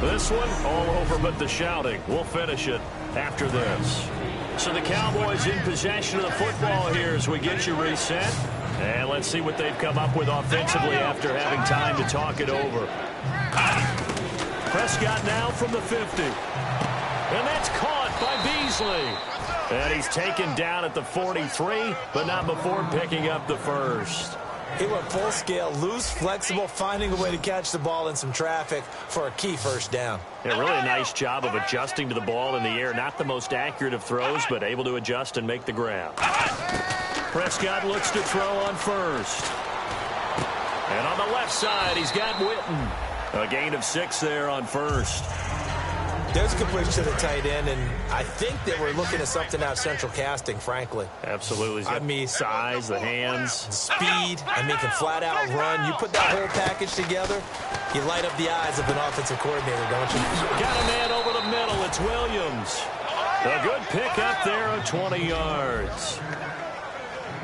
S4: This one, all over but the shouting. We'll finish it after this. So the Cowboys in possession of the football here as we get you reset. And let's see what they've come up with offensively after having time to talk it over. Prescott now from the 50. And that's caught by Beasley. And he's taken down at the 43, but not before picking up the first.
S5: He went full scale, loose, flexible, finding a way to catch the ball in some traffic for a key first down.
S4: Yeah, really a nice job of adjusting to the ball in the air. Not the most accurate of throws, but able to adjust and make the grab. Prescott looks to throw on first. And on the left side, he's got Witten. A gain of 6 there on first.
S5: There's a completion to the tight end, and I think they were looking at something out of central casting, frankly.
S4: Absolutely. I mean, size, the hands.
S5: Speed. I mean, can flat out run. You put that whole package together, you light up the eyes of an offensive coordinator, don't you?
S4: Got a man over the middle. It's Williams. A good pick up there of 20 yards.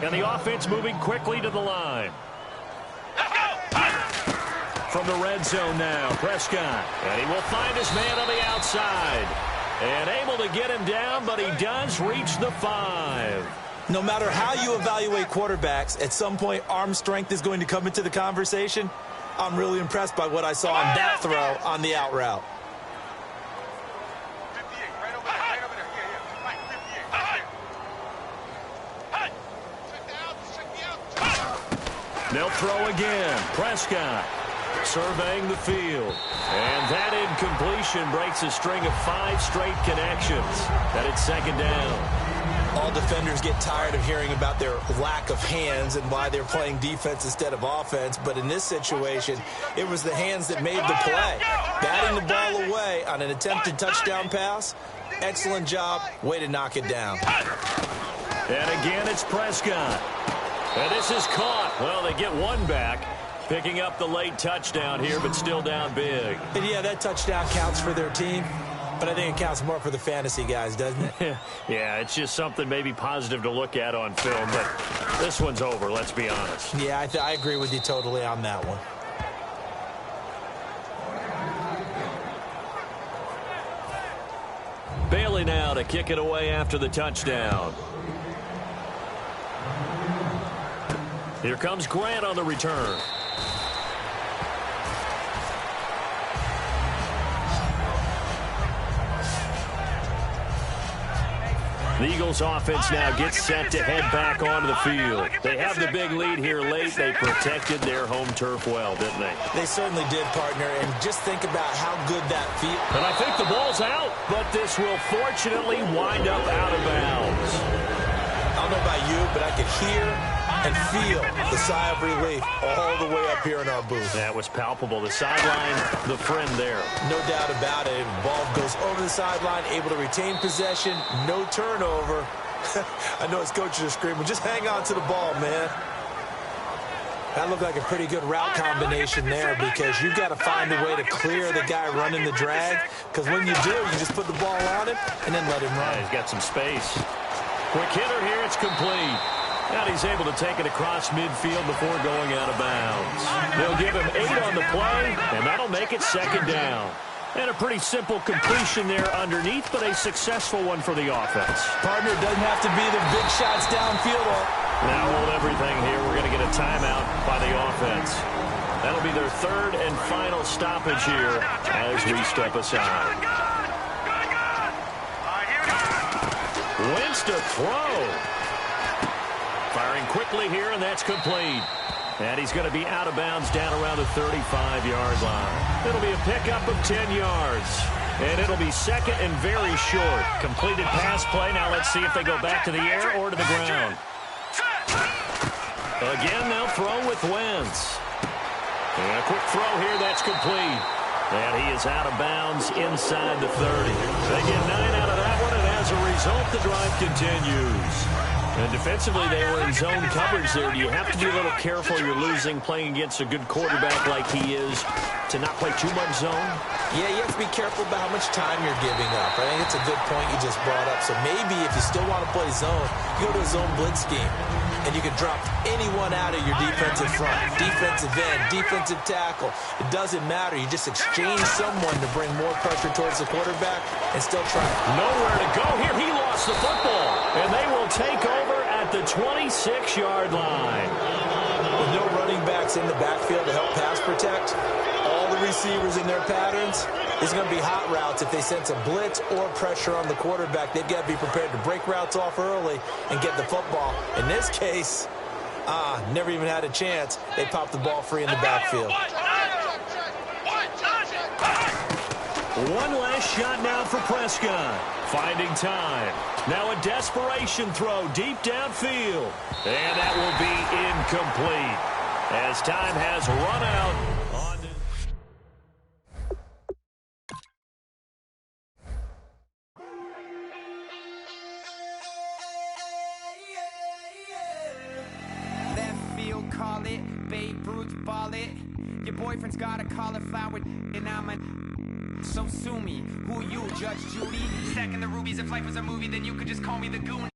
S4: And the offense moving quickly to the line. From the red zone now, Prescott. And he will find his man on the outside. And able to get him down, but he does reach the 5.
S5: No matter how you evaluate quarterbacks, at some point arm strength is going to come into the conversation. I'm really impressed by what I saw on that throw on the out route.
S4: They'll throw again. Prescott surveying the field. And that incompletion breaks a string of 5 straight connections. That it's second down.
S5: All defenders get tired of hearing about their lack of hands and why they're playing defense instead of offense. But in this situation, it was the hands that made the play. Batting the ball away on an attempted touchdown pass. Excellent job. Way to knock it down.
S4: And again, it's Prescott. And this is caught. Well, they get one back. Picking up the late touchdown here, but still down big.
S5: And yeah, that touchdown counts for their team, but I think it counts more for the fantasy guys, doesn't it?
S4: Yeah, it's just something maybe positive to look at on film, but this one's over, let's be honest.
S5: Yeah, I agree with you totally on that one.
S4: Bailey now to kick it away after the touchdown. Here comes Grant on the return. The Eagles offense now gets set to head back onto the field. They have the big lead here late. They protected their home turf well, didn't they?
S5: They certainly did, partner, and just think about how good that feels.
S4: And I think the ball's out, but this will fortunately wind up out of bounds.
S5: I don't know about you, but I could hear and feel the sigh of relief all the way up here in our booth.
S4: That was palpable. The sideline, the friend there.
S5: No doubt about it. Ball goes over the sideline, able to retain possession, no turnover. I know his coaches are screaming, just hang on to the ball, man. That looked like a pretty good route combination there because you've got to find a way to clear the guy running the drag, because when you do, you just put the ball on him and then let him run.
S4: Yeah, he's got some space. Quick hitter here, it's complete. And he's able to take it across midfield before going out of bounds. They'll give him 8 on the play, and that'll make it second down. And a pretty simple completion there underneath, but a successful one for the offense.
S5: Partner, doesn't have to be the big shots downfield.
S4: Now hold everything here. We're going to get a timeout by the offense. That'll be their third and final stoppage here as we step aside. Wentz to throw. Firing quickly here, and that's complete. And he's going to be out of bounds down around the 35-yard line. It'll be a pickup of 10 yards. And it'll be second and very short. Completed pass play. Now let's see if they go back to the air or to the ground. Again, they'll throw with Wentz. And a quick throw here, that's complete. And he is out of bounds inside the 30. They get 9 out of that one, and as a result, the drive continues. And defensively, they were in zone coverage there. Do you have to be a little careful? You're losing, playing against a good quarterback like he is, to not play too much zone?
S5: Yeah, you have to be careful about how much time you're giving up. I think it's a good point you just brought up. So maybe if you still want to play zone, you go to a zone blitz scheme, and you can drop anyone out of your defensive front, defensive end, defensive tackle. It doesn't matter. You just exchange someone to bring more pressure towards the quarterback and still try.
S4: Nowhere to go here. He lost the football, and they will take over at the 26-yard line.
S5: With no running backs in the backfield to help pass protect, all the receivers in their patterns, it's going to be hot routes. If they sense a blitz or pressure on the quarterback, they've got to be prepared to break routes off early and get the football. In this case, Never even had a chance. They popped the ball free in the backfield.
S4: One last shot now for Prescott. Finding time. Now a desperation throw deep downfield. And that will be incomplete as time has run out.
S1: Left field, call it. Babe Ruth, ball it. Your boyfriend's got a cauliflower, and I'm a... So sue me. Who you, Judge Judy? Stacking the rubies. If life was a movie, then you could just call me the goon.